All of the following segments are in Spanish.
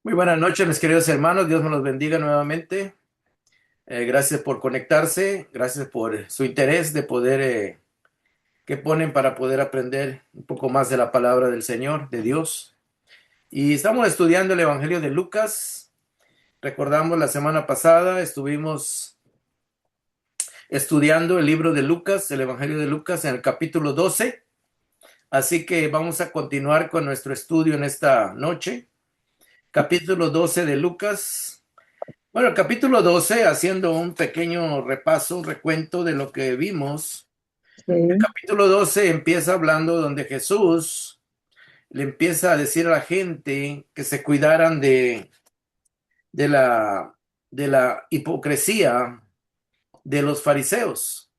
Muy buenas noches, mis queridos hermanos. Dios me los bendiga nuevamente. Gracias por conectarse. Gracias por su interés de poder, que ponen para poder aprender un poco más de la palabra del Señor, de Dios. Y estamos estudiando el Evangelio de Lucas. Recordamos la semana pasada, estuvimos estudiando el libro de Lucas, el Evangelio de Lucas, en el capítulo 12. Así que vamos a continuar con nuestro estudio en esta noche. Capítulo 12 de Lucas. Bueno, el capítulo 12, haciendo un pequeño repaso, un recuento de lo que vimos. El Sí, capítulo 12 empieza hablando donde Jesús le empieza a decir a la gente que se cuidaran de la, de la hipocresía de los fariseos,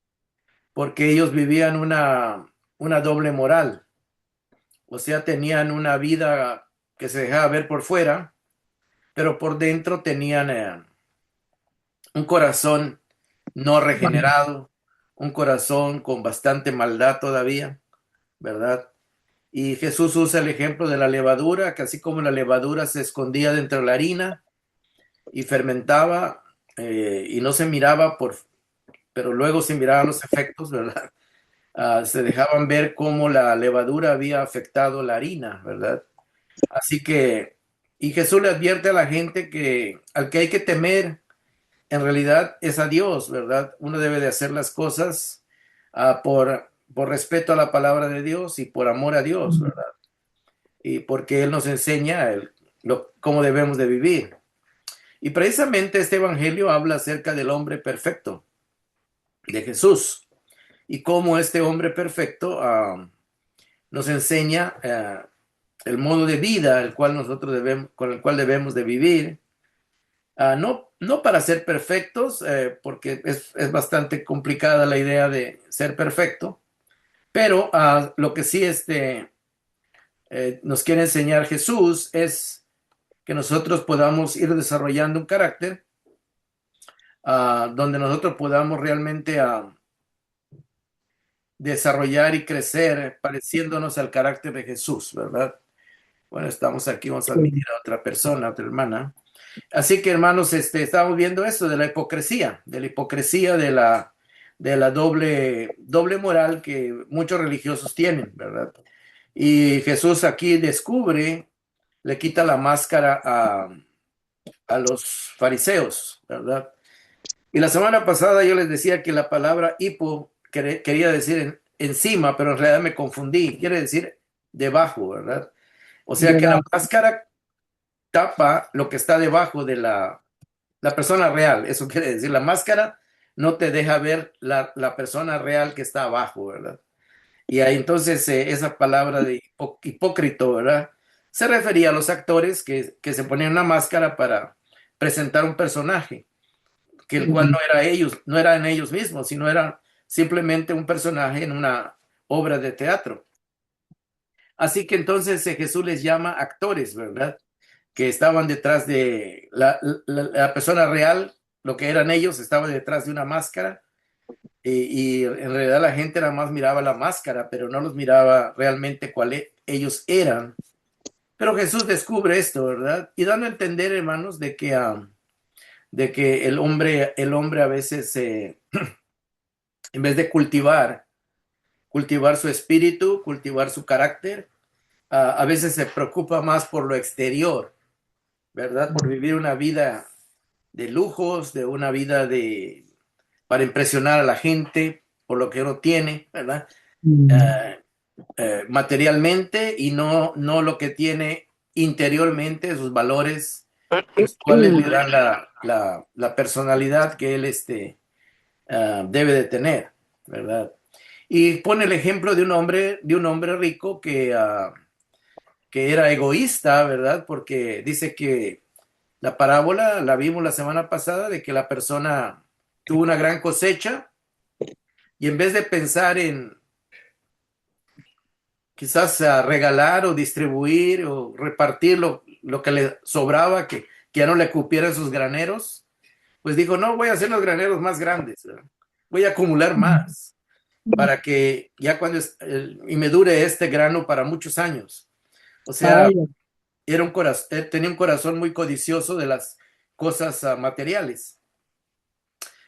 porque ellos vivían una doble moral, o sea, tenían una vida que se dejaba ver por fuera, pero por dentro tenían un corazón no vale. regenerado, un corazón con bastante maldad todavía, ¿verdad? Y Jesús usa el ejemplo de la levadura, que así como la levadura se escondía dentro de la harina y fermentaba y no se miraba pero luego se miraban los efectos, ¿verdad? Se dejaban ver cómo la levadura había afectado la harina, ¿verdad? Así que, y Jesús le advierte a la gente que al que hay que temer en realidad es a Dios, ¿verdad? Uno debe de hacer las cosas por respeto a la palabra de Dios y por amor a Dios, ¿verdad? Y porque Él nos enseña cómo debemos de vivir. Y precisamente este evangelio habla acerca del hombre perfecto, de Jesús, y cómo este hombre perfecto nos enseña el modo de vida con el cual debemos de vivir. No para ser perfectos, porque es bastante complicada la idea de ser perfecto, pero lo que sí nos quiere enseñar Jesús es que nosotros podamos ir desarrollando un carácter donde nosotros podamos realmente desarrollar y crecer pareciéndonos al carácter de Jesús, ¿verdad? Bueno, estamos aquí, vamos a admitir Sí, a otra persona, a otra hermana. Así que, hermanos, estamos viendo esto de la hipocresía de la doble moral que muchos religiosos tienen, ¿verdad? Y Jesús aquí descubre, le quita la máscara a los fariseos, ¿verdad? Y la semana pasada yo les decía que la palabra hipo quería decir encima, pero en realidad me confundí, quiere decir debajo, ¿verdad? O sea que la debajo. máscara tapa lo que está debajo de la persona real, eso quiere decir, la máscara no te deja ver la persona real que está abajo, ¿verdad? Y ahí entonces esa palabra de hipócrito, ¿verdad? Se refería a los actores que se ponían una máscara para presentar un personaje, que el cual Mm, no era ellos, no eran ellos mismos, sino era simplemente un personaje en una obra de teatro. Así que entonces Jesús les llama actores, ¿verdad? Que estaban detrás de la persona real, lo que eran ellos, estaba detrás de una máscara y en realidad la gente nada más miraba la máscara, pero no los miraba realmente cuáles ellos eran. Pero Jesús descubre esto, ¿verdad? Y dando a entender, hermanos, de que el hombre a veces, en vez de cultivar su espíritu, cultivar su carácter, a veces se preocupa más por lo exterior, ¿verdad? Por vivir una vida de lujos, de una vida para impresionar a la gente por lo que uno tiene, ¿verdad? mm, Eh, Materialmente y no lo que tiene interiormente, sus valores, los cuales le dan la personalidad que él debe de tener, ¿verdad? Y pone el ejemplo de un hombre rico que era egoísta, ¿verdad? Porque dice que la parábola la vimos la semana pasada de que la persona tuvo una gran cosecha y en vez de pensar en quizás regalar o distribuir o repartir lo que le sobraba, que ya no le cupieran sus graneros, pues dijo, no, voy a hacer los graneros más grandes, ¿verdad? Voy a acumular mm, más para que ya y me dure este grano para muchos años. O sea, vaya. tenía un corazón muy codicioso de las cosas materiales.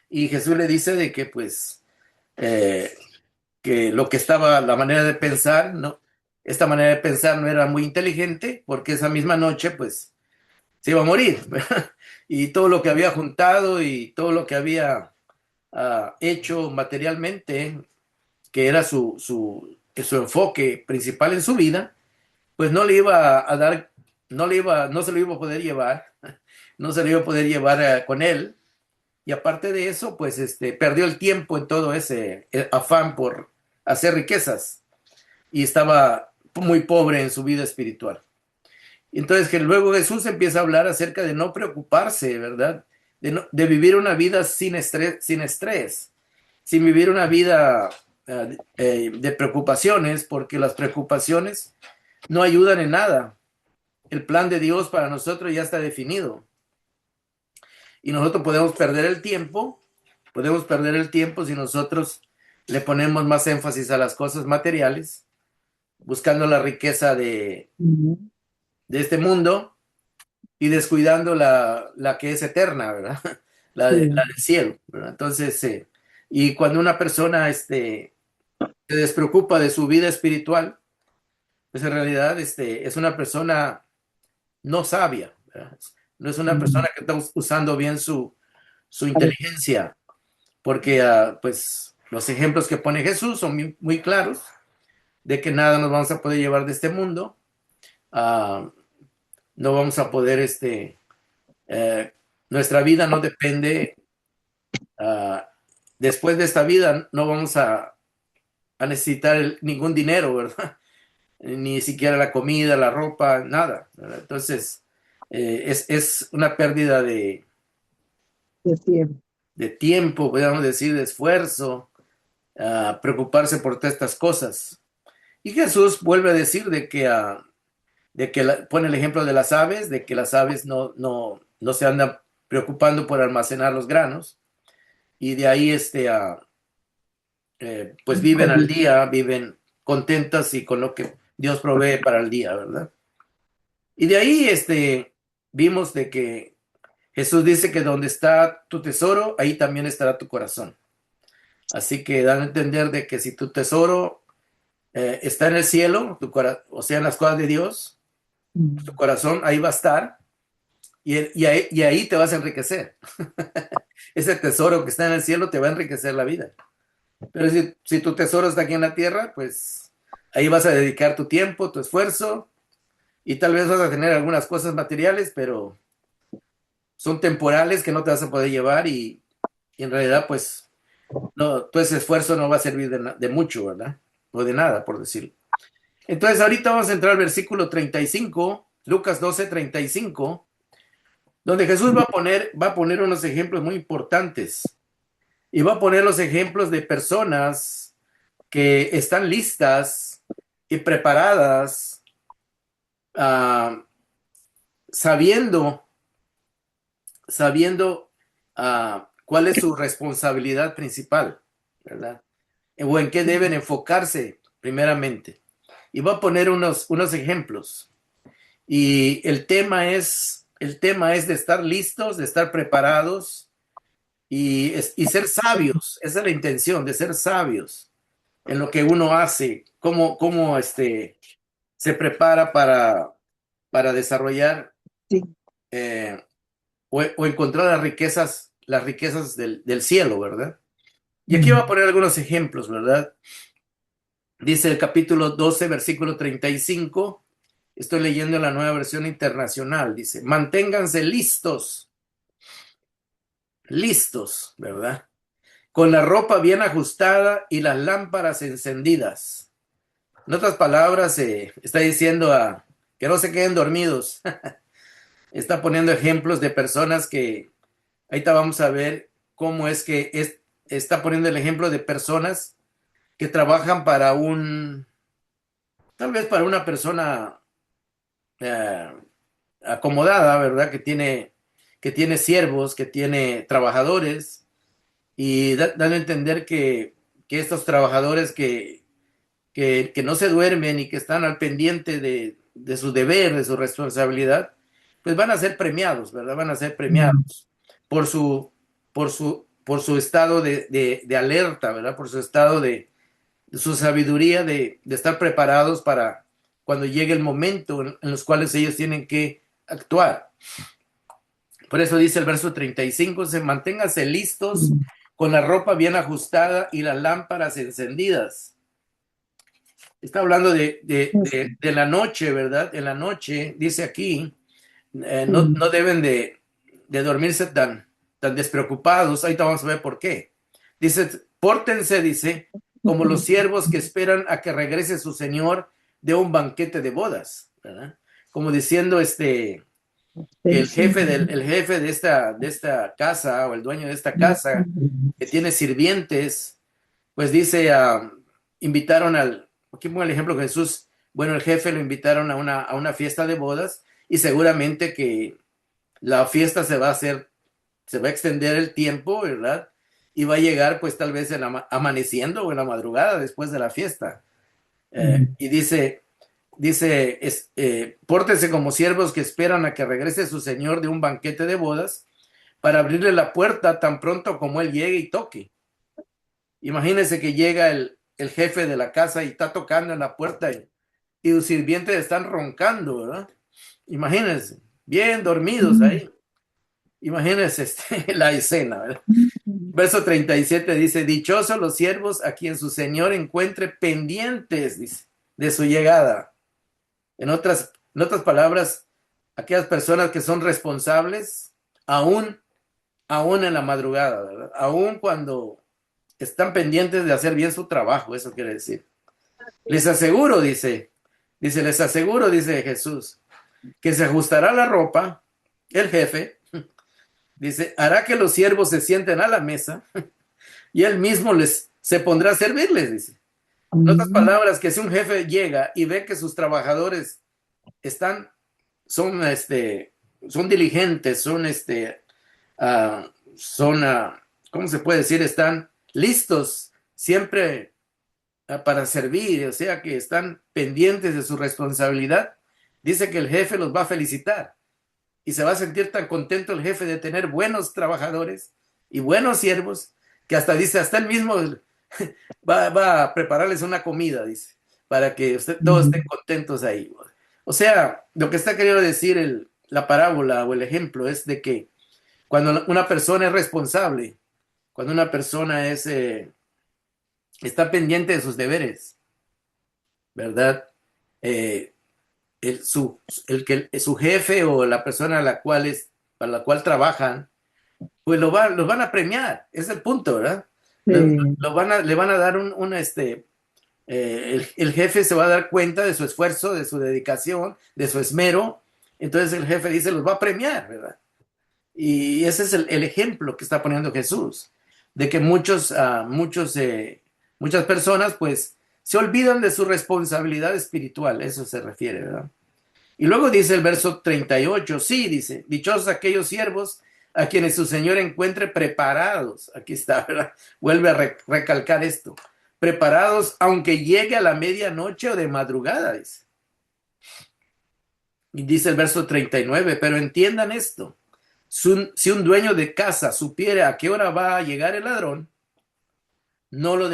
Y Jesús le dice de que pues eh, que lo que estaba, la manera de pensar, no, esta manera de pensar no era muy inteligente porque esa misma noche pues se iba a morir. Y todo lo que había juntado y todo lo que había hecho materialmente, que era su enfoque principal en su vida, pues no le iba a dar, no se lo iba a poder llevar, no se lo iba a poder llevar con él. Y aparte de eso, pues perdió el tiempo en todo ese afán por hacer riquezas y estaba muy pobre en su vida espiritual. Entonces que luego Jesús empieza a hablar acerca de no preocuparse, ¿verdad? De vivir una vida sin vivir una vida de preocupaciones, porque las preocupaciones no ayudan en nada. El plan de Dios para nosotros ya está definido. Y nosotros podemos perder el tiempo si nosotros le ponemos más énfasis a las cosas materiales, buscando la riqueza Ujú. de este mundo y descuidando la que es eterna, ¿verdad? La Sí, del cielo, ¿verdad? Entonces, y cuando una persona se despreocupa de su vida espiritual, pues en realidad es una persona no sabia, ¿verdad? No es una ujú. persona que está usando bien su Claro, inteligencia, porque pues los ejemplos que pone Jesús son muy, muy claros de que nada nos vamos a poder llevar de este mundo, uh, no vamos a poder, eh, nuestra vida no depende, uh, después de esta vida no vamos a necesitar ningún dinero, ¿verdad? Ni siquiera la comida, la ropa, nada, ¿verdad? Entonces, es una pérdida de tiempo. de tiempo, podríamos decir, de esfuerzo, preocuparse por todas estas cosas. Y Jesús vuelve a decir de que pone el ejemplo de las aves, de que las aves no se andan preocupando por almacenar los granos, y de ahí pues viven al Como- día, viven contentas y con lo que Dios provee para el día, ¿verdad? Y de ahí vimos de que Jesús dice que donde está tu tesoro, ahí también estará tu corazón. Así que dan a entender de que si tu tesoro está en el cielo, o sea, en las cosas de Dios, tu Mm. corazón ahí va a estar y ahí te vas a enriquecer. Ese tesoro que está en el cielo te va a enriquecer la vida. Pero si tu tesoro está aquí en la tierra, pues ahí vas a dedicar tu tiempo, tu esfuerzo y tal vez vas a tener algunas cosas materiales, pero son temporales que no te vas a poder llevar y en realidad pues no, todo ese esfuerzo no va a servir de mucho, ¿verdad? O de nada, por decirlo. Entonces ahorita vamos a entrar al versículo 35, Lucas 12:35, donde Jesús va a poner unos ejemplos muy importantes y va a poner los ejemplos de personas que están listas y preparadas, uh, sabiendo, sabiendo cuál es su responsabilidad principal, ¿verdad? O en qué deben enfocarse primeramente. Y va a poner unos ejemplos. Y el tema es de estar listos, de estar preparados y ser sabios. Esa es la intención, de ser sabios en lo que uno hace, cómo se prepara para desarrollar Sí. eh, o encontrar las riquezas del cielo, ¿verdad? Y aquí va a Mm. poner algunos ejemplos, ¿verdad? Dice el capítulo 12, versículo 35. Estoy leyendo la nueva versión internacional. Dice, manténganse listos, listos, ¿verdad? Con la ropa bien ajustada y las lámparas encendidas. En otras palabras, está diciendo que no se queden dormidos. Está poniendo ejemplos de personas que, ahorita vamos a ver cómo es que está poniendo el ejemplo de personas que trabajan tal vez para una persona eh, acomodada, ¿verdad? Que tiene siervos, que tiene trabajadores y dando a entender que estos trabajadores que no se duermen y que están al pendiente deber, de su responsabilidad, pues van a ser premiados, ¿verdad? Van a ser mm, premiados por por su estado de alerta, ¿verdad? Por su estado de su sabiduría de estar preparados para cuando llegue el momento en los cuales ellos tienen que actuar. Por eso dice el verso 35, se manténganse listos mm, con la ropa bien ajustada y las lámparas encendidas. Está hablando así, de la noche, ¿verdad? En la noche, dice aquí, mm, no deben de dormirse tan despreocupados. Ahorita vamos a ver por qué. Dice, pórtense, dice, como los siervos que esperan a que regrese su señor de un banquete de bodas, ¿verdad? Como diciendo, que el jefe de esta casa o el dueño de esta casa que tiene sirvientes, pues dice, invitaron aquí pongo el ejemplo de Jesús, bueno, el jefe lo invitaron a una fiesta de bodas y seguramente que la fiesta se va a extender el tiempo, ¿verdad? Y va a llegar pues tal vez amaneciendo o en la madrugada después de la fiesta. Y pórtese como siervos que esperan a que regrese su señor de un banquete de bodas para abrirle la puerta tan pronto como él llegue y toque. Imagínense que llega el jefe de la casa y está tocando en la puerta y los sirvientes están roncando, ¿verdad? Imagínense, bien dormidos ahí. Imagínense la escena, ¿verdad? Verso 37 dice, dichosos los siervos a quien su señor encuentre pendientes, dice, de su llegada. En otras palabras, aquellas personas que son responsables, aún, aún en la madrugada, ¿verdad? Aún cuando están pendientes de hacer bien su trabajo, eso quiere decir. Les aseguro, les aseguro, dice Jesús, que se ajustará la ropa, el jefe, dice, hará que los siervos se sienten a la mesa y él mismo se pondrá a servirles, dice. En otras palabras, que si un jefe llega y ve que sus trabajadores están, son, son diligentes, son, ¿cómo se puede decir? Están listos siempre para servir, o sea que están pendientes de su responsabilidad, dice que el jefe los va a felicitar y se va a sentir tan contento el jefe de tener buenos trabajadores y buenos siervos que hasta dice, hasta él mismo va a prepararles una comida, dice, para que todos estén contentos ahí. O sea, lo que está queriendo decir la parábola o el ejemplo es de que cuando una persona es responsable, cuando una persona está pendiente de sus deberes, ¿verdad? Eh, su jefe o la persona para la cual trabajan, pues los van a premiar, es el punto, ¿verdad? Le van a dar el jefe se va a dar cuenta de su esfuerzo, de su dedicación, de su esmero, entonces el jefe dice, los va a premiar, ¿verdad? Y ese es el ejemplo que está poniendo Jesús, de que muchas personas pues se olvidan de su responsabilidad espiritual, eso se refiere, ¿verdad? Y luego dice el verso 38, sí, dice, dichosos aquellos siervos a quienes su Señor encuentre preparados. Aquí está, ¿verdad? Vuelve a recalcar esto. Preparados aunque llegue a la medianoche o de madrugada, dice. Y dice el verso 39, pero entiendan esto. Si un dueño de casa supiera a qué hora va a llegar el ladrón, no lo,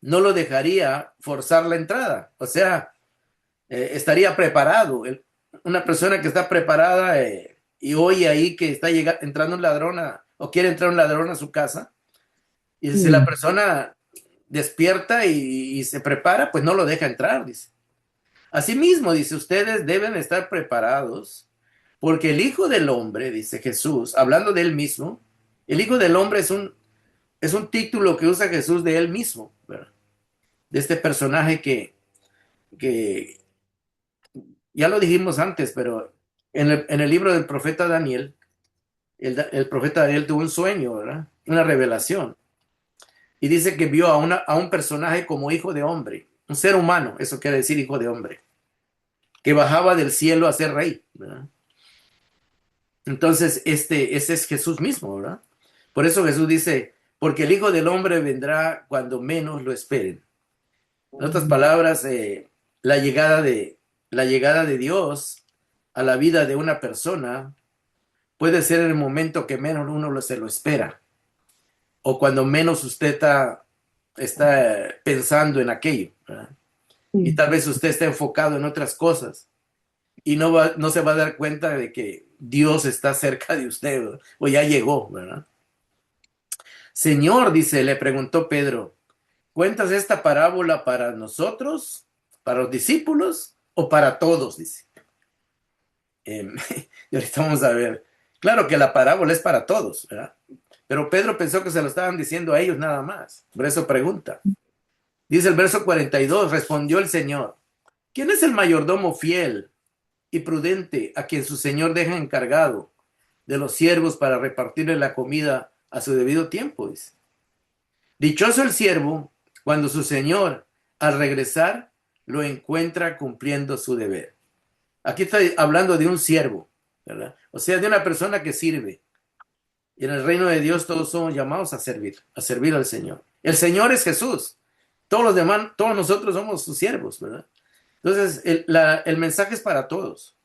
no lo dejaría forzar la entrada. O sea, estaría preparado. Una persona que está preparada y oye ahí que está entrando un ladrón o quiere entrar un ladrón a su casa, y si la persona despierta y se prepara, pues no lo deja entrar, dice. Asimismo, dice, ustedes deben estar preparados porque el Hijo del Hombre, dice Jesús, hablando de él mismo, el Hijo del Hombre es un título que usa Jesús de él mismo, ¿verdad? De este personaje que ya lo dijimos antes, pero en el libro del profeta Daniel, el profeta Daniel tuvo un sueño, ¿verdad? Una revelación. Y dice que vio a un personaje como hijo de hombre, un ser humano, eso quiere decir hijo de hombre, que bajaba del cielo a ser rey, ¿verdad? Entonces, ese es Jesús mismo, ¿verdad? Por eso Jesús dice, porque el Hijo del Hombre vendrá cuando menos lo esperen. En otras palabras, la llegada la llegada de Dios a la vida de una persona puede ser en el momento que menos uno se lo espera, o cuando menos usted está pensando en aquello, ¿verdad? Y Sí, tal vez usted está enfocado en otras cosas y no se va a dar cuenta de que Dios está cerca de usted, ¿verdad? O ya llegó, ¿verdad? Señor, dice, le preguntó Pedro, ¿cuentas esta parábola para nosotros, para los discípulos o para todos? Dice. Eh, y ahorita vamos a ver. Claro que la parábola es para todos, ¿verdad? Pero Pedro pensó que se lo estaban diciendo a ellos nada más. Por eso pregunta. Dice el verso 42, respondió el Señor, ¿quién es el mayordomo fiel y prudente a quien su Señor deja encargado de los siervos para repartirle la comida a su debido tiempo? Dice. Dichoso el siervo cuando su Señor, al regresar, lo encuentra cumpliendo su deber. Aquí está hablando de un siervo, ¿verdad? O sea, de una persona que sirve. Y en el reino de Dios todos somos llamados a servir al Señor. El Señor es Jesús. Todos los demás, todos nosotros somos sus siervos, ¿verdad? Entonces, el mensaje es para todos.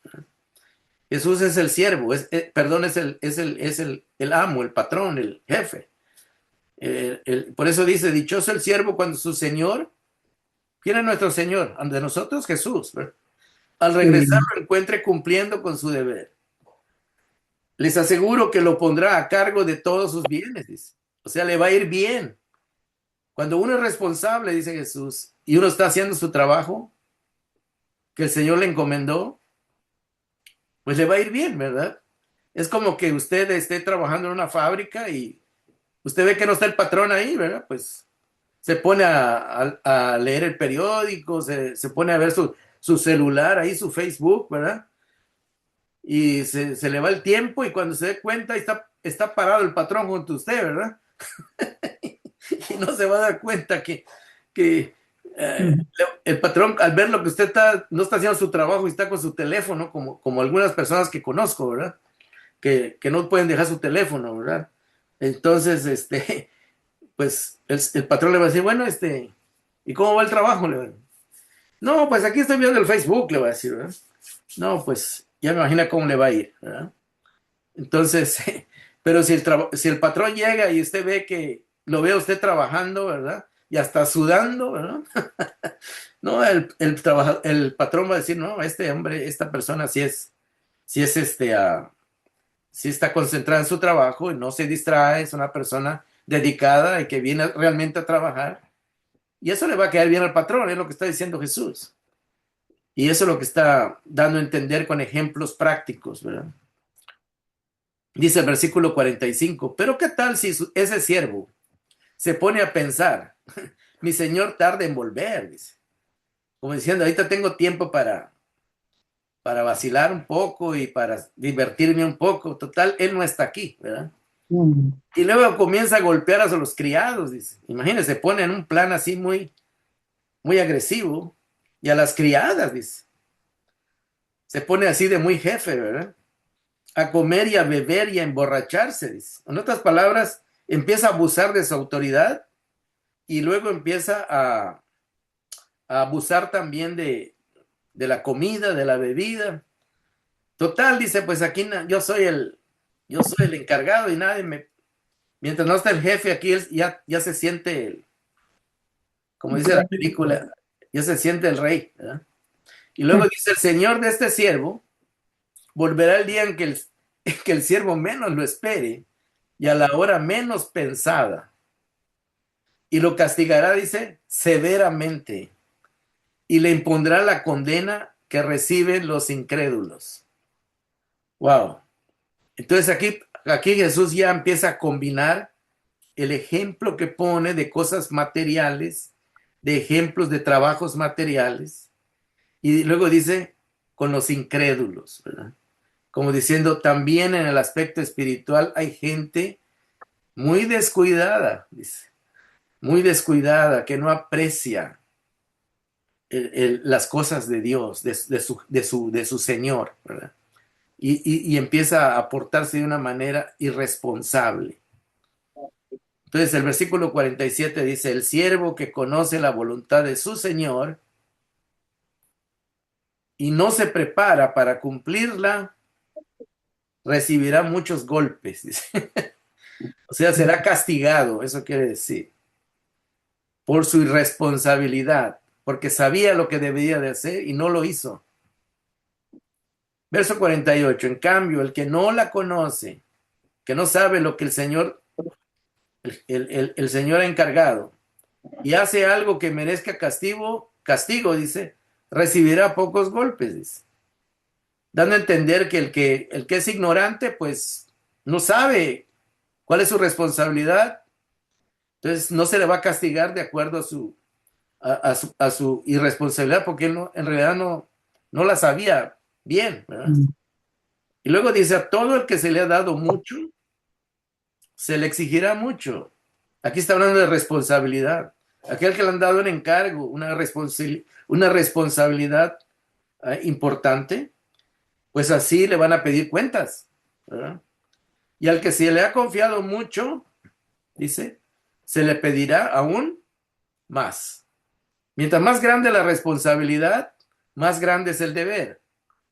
Jesús es el siervo, perdón, es el amo, el patrón, el jefe. Por eso dice, dichoso el siervo cuando su Señor, ¿quién es nuestro Señor? De nosotros, Jesús, ¿verdad? Al regresar sí, lo encuentre cumpliendo con su deber. Les aseguro que lo pondrá a cargo de todos sus bienes, dice. O sea, le va a ir bien. Cuando uno es responsable, dice Jesús, y uno está haciendo su trabajo que el Señor le encomendó, pues le va a ir bien, ¿verdad? Es como que usted esté trabajando en una fábrica y usted ve que no está el patrón ahí, ¿verdad? Pues se pone a leer el periódico, se pone a ver su celular ahí, su Facebook, ¿verdad? Y se le va el tiempo y cuando se dé cuenta está parado el patrón junto a usted, ¿verdad? Y no se va a dar cuenta que mm, el patrón, al ver lo que usted no está haciendo su trabajo y está con su teléfono, como algunas personas que conozco, ¿verdad? Que no pueden dejar su teléfono, ¿verdad? Entonces, pues el patrón le va a decir, bueno, ¿y cómo va el trabajo? No, pues aquí estoy viendo el Facebook, le va a decir, ¿verdad? No, pues ya me imagina cómo le va a ir, ¿verdad? Entonces, pero si el patrón llega y usted ve que lo ve a usted trabajando, ¿verdad? Y hasta sudando, ¿verdad? No, el patrón va a decir, no, este hombre, esta persona sí está concentrada en su trabajo y no se distrae, es una persona dedicada y que viene realmente a trabajar. Y eso le va a quedar bien al patrón, es lo que está diciendo Jesús. Y eso es lo que está dando a entender con ejemplos prácticos, ¿verdad? Dice el versículo 45, pero ¿qué tal si ese siervo se pone a pensar, mi señor tarda en volver? Dice, como diciendo, ahorita tengo tiempo para vacilar un poco y para divertirme un poco. Total, él no está aquí, ¿verdad? mm, Y luego comienza a golpear a los criados, dice. Imagínense, pone en un plan así muy, muy agresivo. Y a las criadas, dice. Se pone así de muy jefe, ¿verdad? A comer y a beber y a emborracharse, dice. En otras palabras, empieza a abusar de su autoridad y luego empieza a abusar también de la comida, de la bebida. Total, dice, pues aquí yo soy el encargado y mientras no está el jefe aquí, ya se siente, como dice la película, ya se siente el rey, ¿verdad? Y luego dice, el señor de este siervo volverá el día en que el siervo menos lo espere y a la hora menos pensada. Y lo castigará, dice, severamente y le impondrá la condena que reciben los incrédulos. Wow. Entonces aquí Jesús ya empieza a combinar el ejemplo que pone de cosas materiales, de ejemplos de trabajos materiales, y luego dice con los incrédulos, ¿verdad? Como diciendo, también en el aspecto espiritual hay gente muy descuidada, dice, muy descuidada, que no aprecia las cosas de Dios, de su Señor, ¿verdad? Y empieza a portarse de una manera irresponsable. Entonces el versículo 47 dice, el siervo que conoce la voluntad de su Señor y no se prepara para cumplirla, recibirá muchos golpes, dice. O sea, será castigado, eso quiere decir, por su irresponsabilidad, porque sabía lo que debía de hacer y no lo hizo. Verso 48, en cambio, el que no la conoce, que no sabe lo que el Señor, el Señor ha encargado, y hace algo que merezca castigo, dice, recibirá pocos golpes, dice. Dando a entender que el que es ignorante, pues no sabe cuál es su responsabilidad, entonces no se le va a castigar de acuerdo a su irresponsabilidad, porque él no, en realidad no la sabía bien, ¿verdad? Y luego dice, a todo el que se le ha dado mucho, se le exigirá mucho. Aquí está hablando de responsabilidad. Aquel que le han dado un encargo, una responsabilidad importante, pues así le van a pedir cuentas, ¿verdad? Y al que se le ha confiado mucho, dice, se le pedirá aún más. Mientras más grande la responsabilidad, más grande es el deber,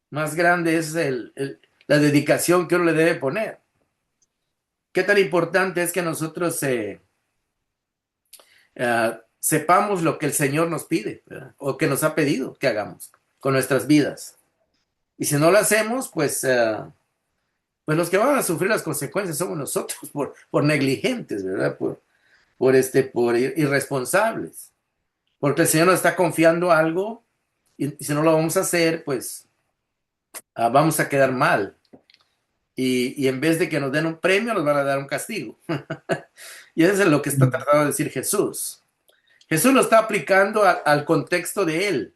más grande es la dedicación que uno le debe poner. ¿Qué tan importante es que nosotros sepamos lo que el Señor nos pide, ¿verdad? O que nos ha pedido que hagamos con nuestras vidas? Y si no lo hacemos, pues los que van a sufrir las consecuencias somos nosotros por negligentes, ¿verdad? Por irresponsables. Porque el Señor nos está confiando algo y si no lo vamos a hacer, pues vamos a quedar mal. Y en vez de que nos den un premio, nos van a dar un castigo. Y eso es lo que está tratando de decir Jesús. Jesús lo está aplicando al contexto de él.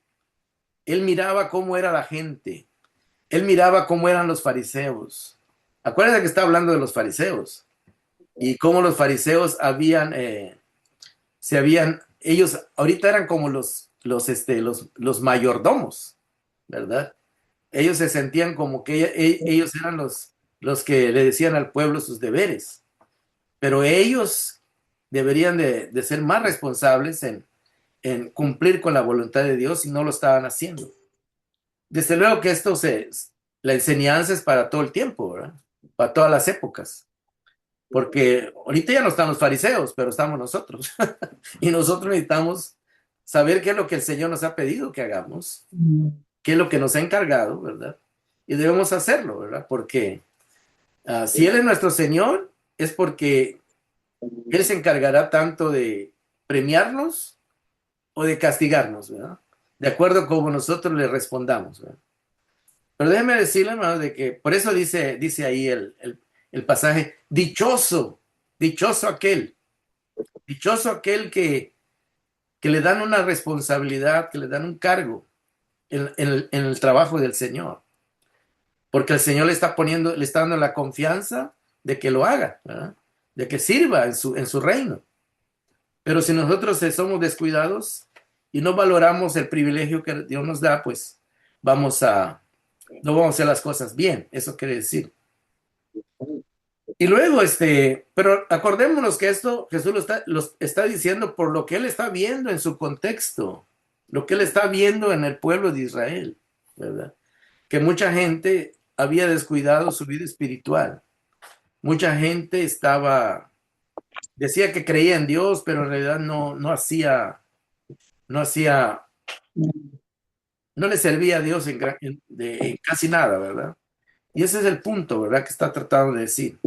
Él miraba cómo era la gente. Él miraba cómo eran los fariseos. Acuérdense que está hablando de los fariseos y cómo los fariseos ellos ahorita eran como los mayordomos, ¿verdad? Ellos se sentían como que ellos eran los que le decían al pueblo sus deberes, pero ellos deberían de ser más responsables en cumplir con la voluntad de Dios y no lo estaban haciendo. Desde luego que la enseñanza es para todo el tiempo, ¿verdad? Para todas las épocas. Porque ahorita ya no están los fariseos, pero estamos nosotros. Y nosotros necesitamos saber qué es lo que el Señor nos ha pedido que hagamos, qué es lo que nos ha encargado, ¿verdad? Y debemos hacerlo, ¿verdad? Porque si Él es nuestro Señor, es porque Él se encargará tanto de premiarnos o de castigarnos, ¿verdad? De acuerdo a cómo nosotros le respondamos, ¿verdad? Pero déjeme decirle, hermano, de que por eso dice ahí el pasaje, dichoso aquel que le dan una responsabilidad, que le dan un cargo en el trabajo del Señor. Porque el Señor le está dando la confianza de que lo haga, ¿verdad? De que sirva en su reino. Pero si nosotros somos descuidados y no valoramos el privilegio que Dios nos da, pues no vamos a hacer las cosas bien. Eso quiere decir. Y luego, pero acordémonos que esto Jesús lo está diciendo por lo que él está viendo en su contexto, lo que él está viendo en el pueblo de Israel, ¿verdad? Que mucha gente había descuidado su vida espiritual. Mucha gente decía que creía en Dios, pero en realidad no hacía, no le servía a Dios en casi nada, ¿verdad? Y ese es el punto, ¿verdad? Que está tratando de decir.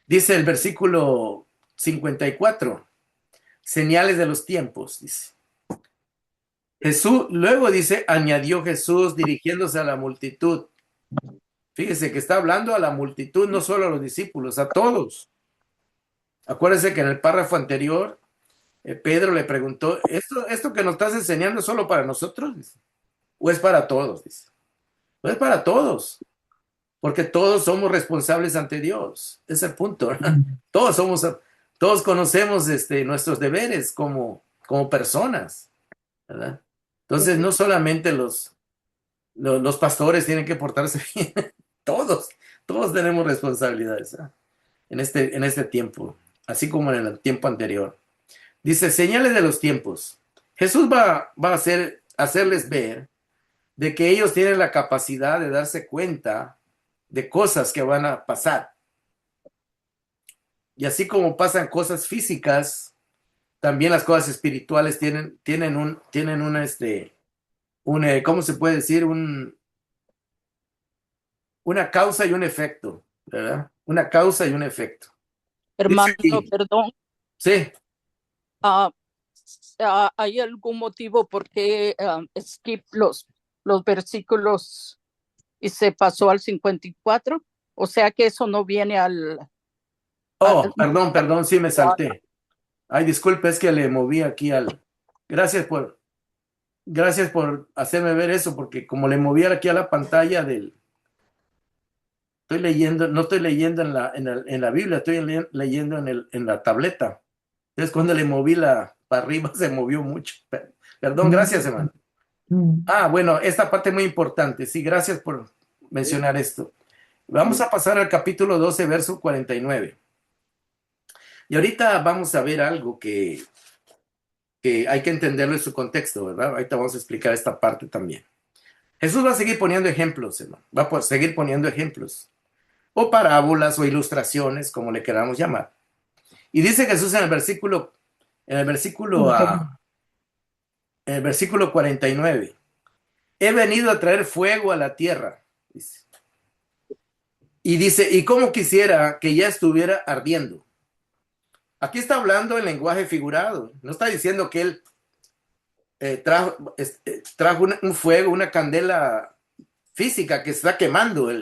Dice el versículo 54, señales de los tiempos, dice. Luego dice, añadió Jesús dirigiéndose a la multitud. Fíjese que está hablando a la multitud, no solo a los discípulos, a todos. Acuérdense que en el párrafo anterior, Pedro le preguntó, ¿esto que nos estás enseñando es solo para nosotros? Dice, ¿o es para todos? Dice, no es para todos, porque todos somos responsables ante Dios. Ese es el punto, ¿verdad? Todos conocemos nuestros deberes como personas, ¿verdad? Entonces, no solamente los pastores tienen que portarse bien, todos tenemos responsabilidades, ¿verdad? En este tiempo, así como en el tiempo anterior. Dice, señales de los tiempos. Jesús va a hacerles ver de que ellos tienen la capacidad de darse cuenta de cosas que van a pasar. Y así como pasan cosas físicas, también las cosas espirituales tienen ¿cómo se puede decir? Una causa y un efecto, ¿verdad? Una causa y un efecto. Dice Hermano, aquí, perdón, sí, ah, ¿hay algún motivo por qué skip los versículos y se pasó al 54? O sea que eso no viene oh, no, perdón, sí me salté. Ay, disculpe, es que le moví aquí al... Gracias gracias por hacerme ver eso, porque como le moví aquí a la pantalla del... Estoy leyendo, no estoy leyendo en la Biblia, estoy leyendo en la tableta. Entonces cuando le moví para arriba se movió mucho. Perdón, gracias, hermano. Ah, bueno, esta parte es muy importante. Sí, gracias por mencionar esto. Vamos a pasar al capítulo 12, verso 49. Y ahorita vamos a ver algo que hay que entenderlo en su contexto, ¿verdad? Ahorita vamos a explicar esta parte también. Jesús va a seguir poniendo ejemplos, hermano. Va a seguir poniendo ejemplos. O parábolas o ilustraciones, como le queramos llamar. Y dice Jesús en el versículo, en el versículo 49, he venido a traer fuego a la tierra. Dice. Y dice, y cómo quisiera que ya estuviera ardiendo. Aquí está hablando en lenguaje figurado. No está diciendo que él trajo un fuego, una candela física que está quemando.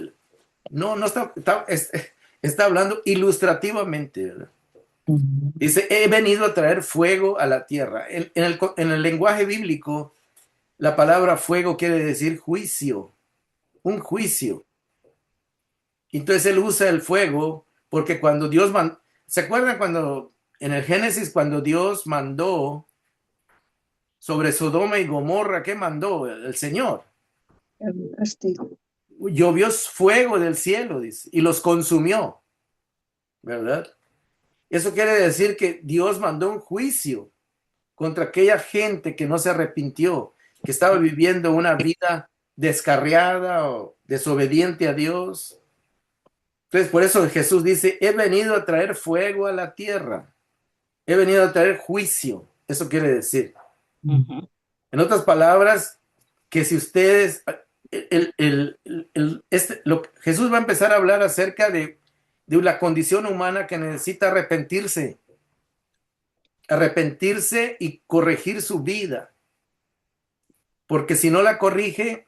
No, no está hablando ilustrativamente, ¿verdad? Dice, he venido a traer fuego a la tierra. En el lenguaje bíblico, la palabra fuego quiere decir juicio, un juicio. Entonces él usa el fuego porque cuando ¿se acuerdan cuando en el Génesis, cuando Dios mandó sobre Sodoma y Gomorra, qué mandó el Señor? El castigo. Llovió fuego del cielo, dice, y los consumió, ¿verdad? Eso quiere decir que Dios mandó un juicio contra aquella gente que no se arrepintió, que estaba viviendo una vida descarriada o desobediente a Dios. Entonces, por eso Jesús dice, he venido a traer fuego a la tierra, he venido a traer juicio. Eso quiere decir. En otras palabras, que si ustedes, Jesús va a empezar a hablar acerca de la condición humana que necesita arrepentirse y corregir su vida, porque si no la corrige,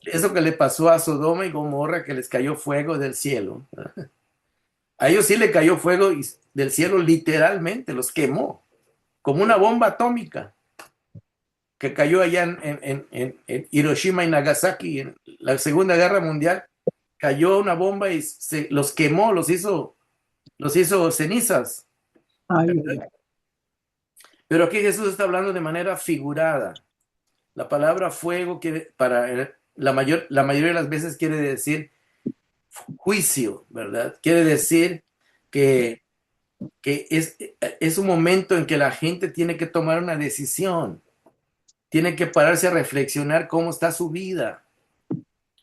eso que le pasó a Sodoma y Gomorra, que les cayó fuego del cielo, a ellos sí le cayó fuego del cielo literalmente, los quemó, como una bomba atómica que cayó allá en Hiroshima y Nagasaki en la Segunda Guerra Mundial. Cayó una bomba y los quemó, los hizo cenizas. Ay, ay, ay. Pero aquí Jesús está hablando de manera figurada. La palabra fuego la mayoría de las veces quiere decir juicio, ¿verdad? Quiere decir que, que es un momento en que la gente tiene que tomar una decisión, tiene que pararse a reflexionar cómo está su vida.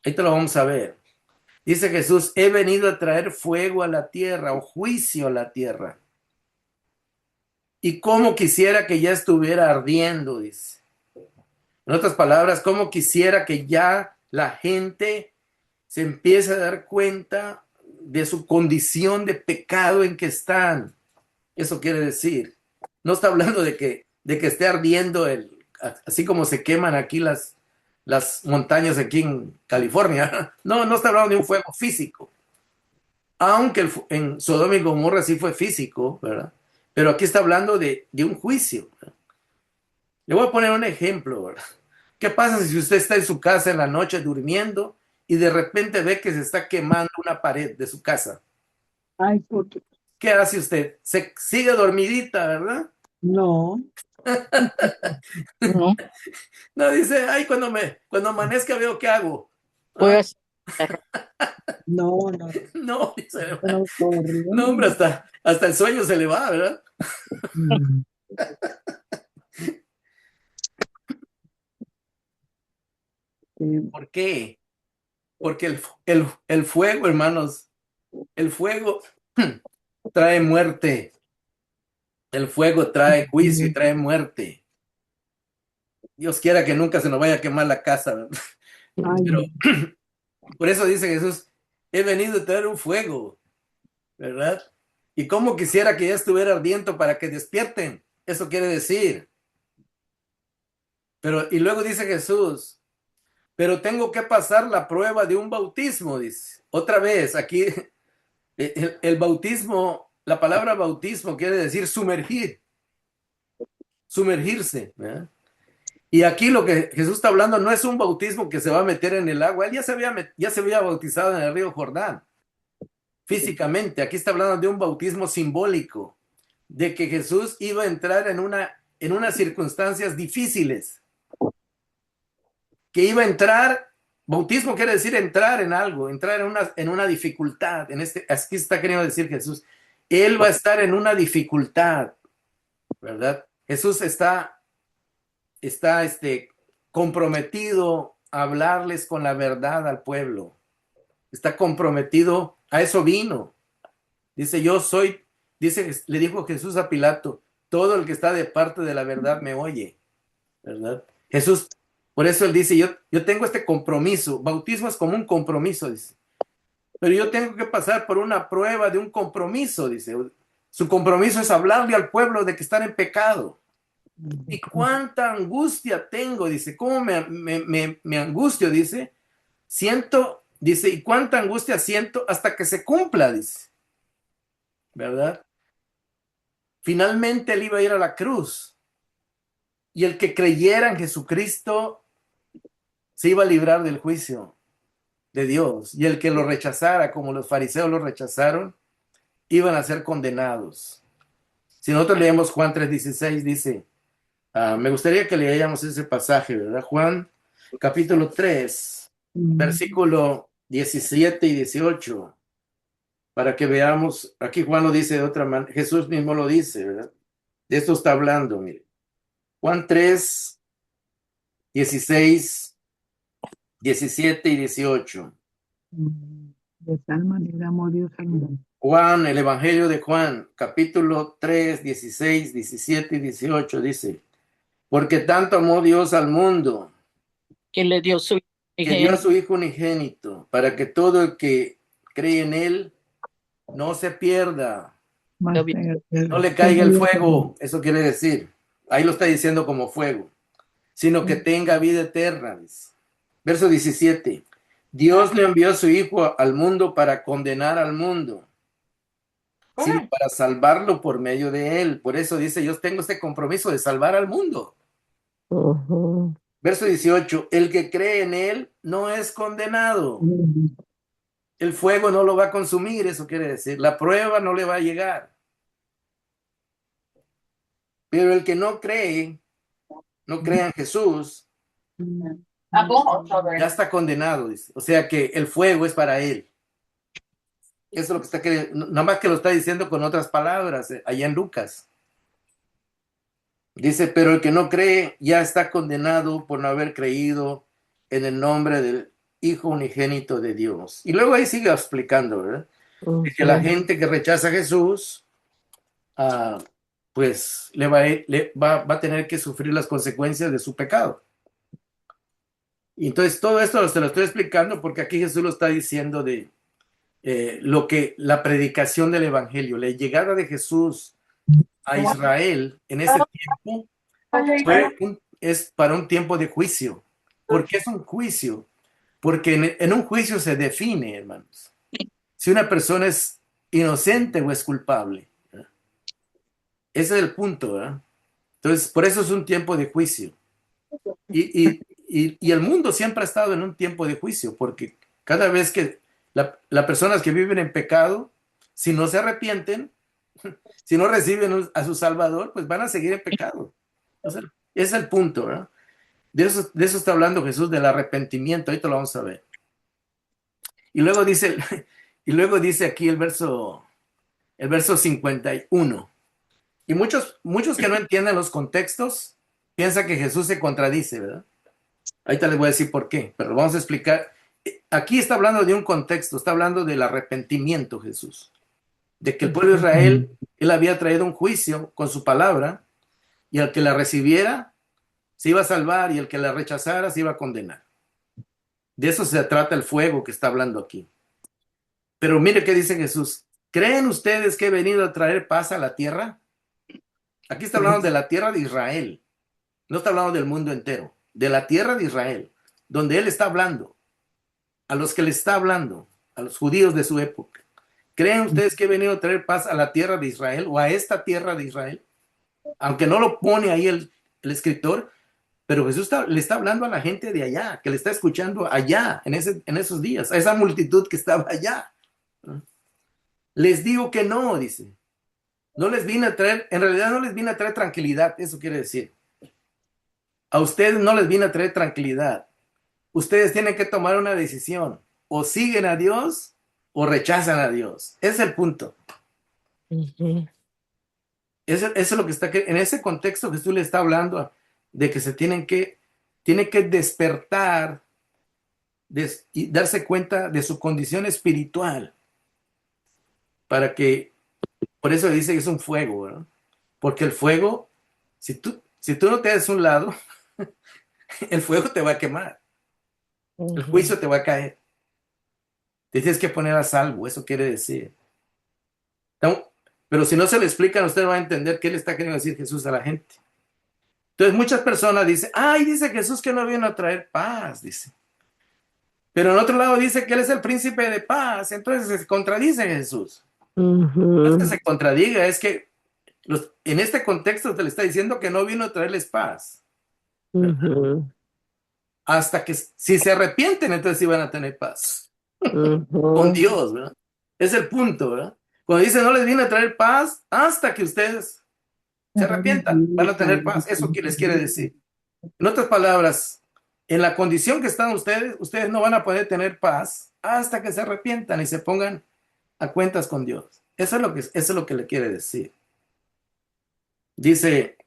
Esto lo vamos a ver. Dice Jesús, he venido a traer fuego a la tierra o juicio a la tierra. Y cómo quisiera que ya estuviera ardiendo, dice. En otras palabras, cómo quisiera que ya la gente se empiece a dar cuenta de su condición de pecado en que están. Eso quiere decir. No está hablando de que esté ardiendo así como se queman aquí las montañas aquí en California. No, no está hablando de un fuego físico. Aunque en Sodoma y Gomorra sí fue físico, ¿verdad? Pero aquí está hablando de un juicio. Le voy a poner un ejemplo, ¿verdad? ¿Qué pasa si usted está en su casa en la noche durmiendo y de repente ve que se está quemando una pared de su casa? Ay, porque ¿Qué hace usted? Se sigue dormidita, ¿verdad? no, No, No, dice, ay, cuando amanezca veo qué hago. ¿Ah? pues, no, no, No, dice, no corrió. no, hombre, hasta el sueño se le va, ¿verdad? Mm. ¿Por qué? Porque el fuego, hermanos, el fuego trae muerte. El fuego trae juicio y trae muerte. Dios quiera que nunca se nos vaya a quemar la casa, ¿verdad? Ay, Pero por eso dice Jesús, he venido a traer un fuego, ¿verdad? Y cómo quisiera que ya estuviera ardiendo para que despierten. Eso quiere decir. Pero, y luego dice Jesús, pero tengo que pasar la prueba de un bautismo, dice. Otra vez, aquí el bautismo, la palabra bautismo quiere decir sumergir, sumergirse, ¿verdad? Y aquí lo que Jesús está hablando no es un bautismo que se va a meter en el agua. Él ya se había bautizado en el río Jordán, físicamente. Aquí está hablando de un bautismo simbólico, de que Jesús iba a entrar en unas circunstancias difíciles, que iba a entrar, bautismo quiere decir entrar en algo, entrar en una dificultad. Aquí está queriendo decir Jesús. Él va a estar en una dificultad, ¿verdad? Jesús está comprometido a hablarles con la verdad al pueblo. Está comprometido, a eso vino. Dice, le dijo Jesús a Pilato, todo el que está de parte de la verdad me oye, ¿verdad? Jesús, por eso él dice, yo tengo este compromiso. Bautismo es como un compromiso, dice. Pero yo tengo que pasar por una prueba de un compromiso, dice. Su compromiso es hablarle al pueblo de que están en pecado. Y cuánta angustia tengo, dice, cómo me angustio, dice, dice, y cuánta angustia siento hasta que se cumpla, dice, ¿verdad? Finalmente él iba a ir a la cruz y el que creyera en Jesucristo se iba a librar del juicio de Dios, y el que lo rechazara, como los fariseos lo rechazaron, iban a ser condenados. Si nosotros leemos Juan 3:16, dice, me gustaría que leamos ese pasaje, ¿verdad? Juan capítulo 3, versículo 17 y 18, para que veamos, aquí Juan lo dice de otra manera, Jesús mismo lo dice, ¿verdad? De esto está hablando, mire. Juan 3, 16, 17 y 18. De tal manera amó Dios al mundo. Juan, el Evangelio de Juan, capítulo 3, 16, 17 y 18, dice, porque tanto amó Dios al mundo, que le dio su que dio a su Hijo unigénito, para que todo el que cree en Él no se pierda, no le caiga el fuego, eso quiere decir, ahí lo está diciendo como fuego, sino que tenga vida eterna. Verso 17, Dios le envió a su Hijo al mundo para condenar al mundo, sino para salvarlo por medio de él. Por eso dice, yo tengo este compromiso de salvar al mundo. Verso 18, el que cree en él no es condenado. El fuego no lo va a consumir, eso quiere decir, la prueba no le va a llegar. Pero el que no cree en Jesús, ya está condenado, dice. O sea que el fuego es para él. Eso es lo que está queriendo, nada más que lo está diciendo con otras palabras, allá en Lucas. Dice, pero el que no cree ya está condenado por no haber creído en el nombre del Hijo unigénito de Dios. Y luego ahí sigue explicando, ¿verdad? Que la gente que rechaza a Jesús, pues va a tener que sufrir las consecuencias de su pecado. Y entonces todo esto se lo estoy explicando porque aquí Jesús lo está diciendo de la predicación del Evangelio, la llegada de Jesús a Israel en ese tiempo es para un tiempo de juicio. ¿Por qué es un juicio? Porque en un juicio se define, hermanos, si una persona es inocente o es culpable. ¿Verdad? Ese es el punto, ¿verdad? Entonces, por eso es un tiempo de juicio. Y el mundo siempre ha estado en un tiempo de juicio, porque cada vez que las personas que viven en pecado, si no se arrepienten, si no reciben a su Salvador, pues van a seguir en pecado. O sea, ese es el punto, ¿verdad? De eso está hablando Jesús, del arrepentimiento. Ahorita lo vamos a ver. Y luego dice aquí el verso 51. Y muchos que no entienden los contextos piensan que Jesús se contradice, ¿verdad? Ahorita les voy a decir por qué, pero lo vamos a explicar. Aquí está hablando de un contexto, está hablando del arrepentimiento, Jesús. De que el pueblo de Israel, él había traído un juicio con su palabra, y al que la recibiera se iba a salvar, y el que la rechazara se iba a condenar. De eso se trata el fuego que está hablando aquí. Pero mire qué dice Jesús. ¿Creen ustedes que he venido a traer paz a la tierra? Aquí está hablando de la tierra de Israel. No está hablando del mundo entero. De la tierra de Israel, donde él está hablando. A los que le está hablando, a los judíos de su época. ¿Creen ustedes que he venido a traer paz a la tierra de Israel o a esta tierra de Israel? Aunque no lo pone ahí el escritor, pero Jesús le está hablando a la gente de allá, que le está escuchando allá, en esos días, a esa multitud que estaba allá. Les digo que no, dice. No les vine a traer, en realidad no les vine a traer tranquilidad, eso quiere decir. A ustedes no les vine a traer tranquilidad. Ustedes tienen que tomar una decisión. O siguen a Dios o rechazan a Dios. Ese es el punto. Eso es lo que está aquí. En ese contexto Jesús le está hablando de que tiene que despertar y darse cuenta de su condición espiritual. Por eso dice que es un fuego, ¿verdad? Porque el fuego, si tú no te das un lado, el fuego te va a quemar. El juicio te va a caer. Te tienes que poner a salvo, eso quiere decir. Pero si no se lo explican, usted va a entender qué le está queriendo decir Jesús a la gente. Entonces muchas personas dicen, dice Jesús que no vino a traer paz, dice. Pero en otro lado dice que Él es el príncipe de paz, entonces se contradice Jesús. No es que se contradiga, es que en este contexto te le está diciendo que no vino a traerles paz. Hasta que si se arrepienten, entonces sí van a tener paz. Con Dios, ¿verdad? Es el punto, ¿verdad? Cuando dice no les vine a traer paz, hasta que ustedes se arrepientan, van a tener paz. Eso que les quiere decir. En otras palabras, en la condición que están ustedes no van a poder tener paz hasta que se arrepientan y se pongan a cuentas con Dios. Eso es lo que le quiere decir. Dice,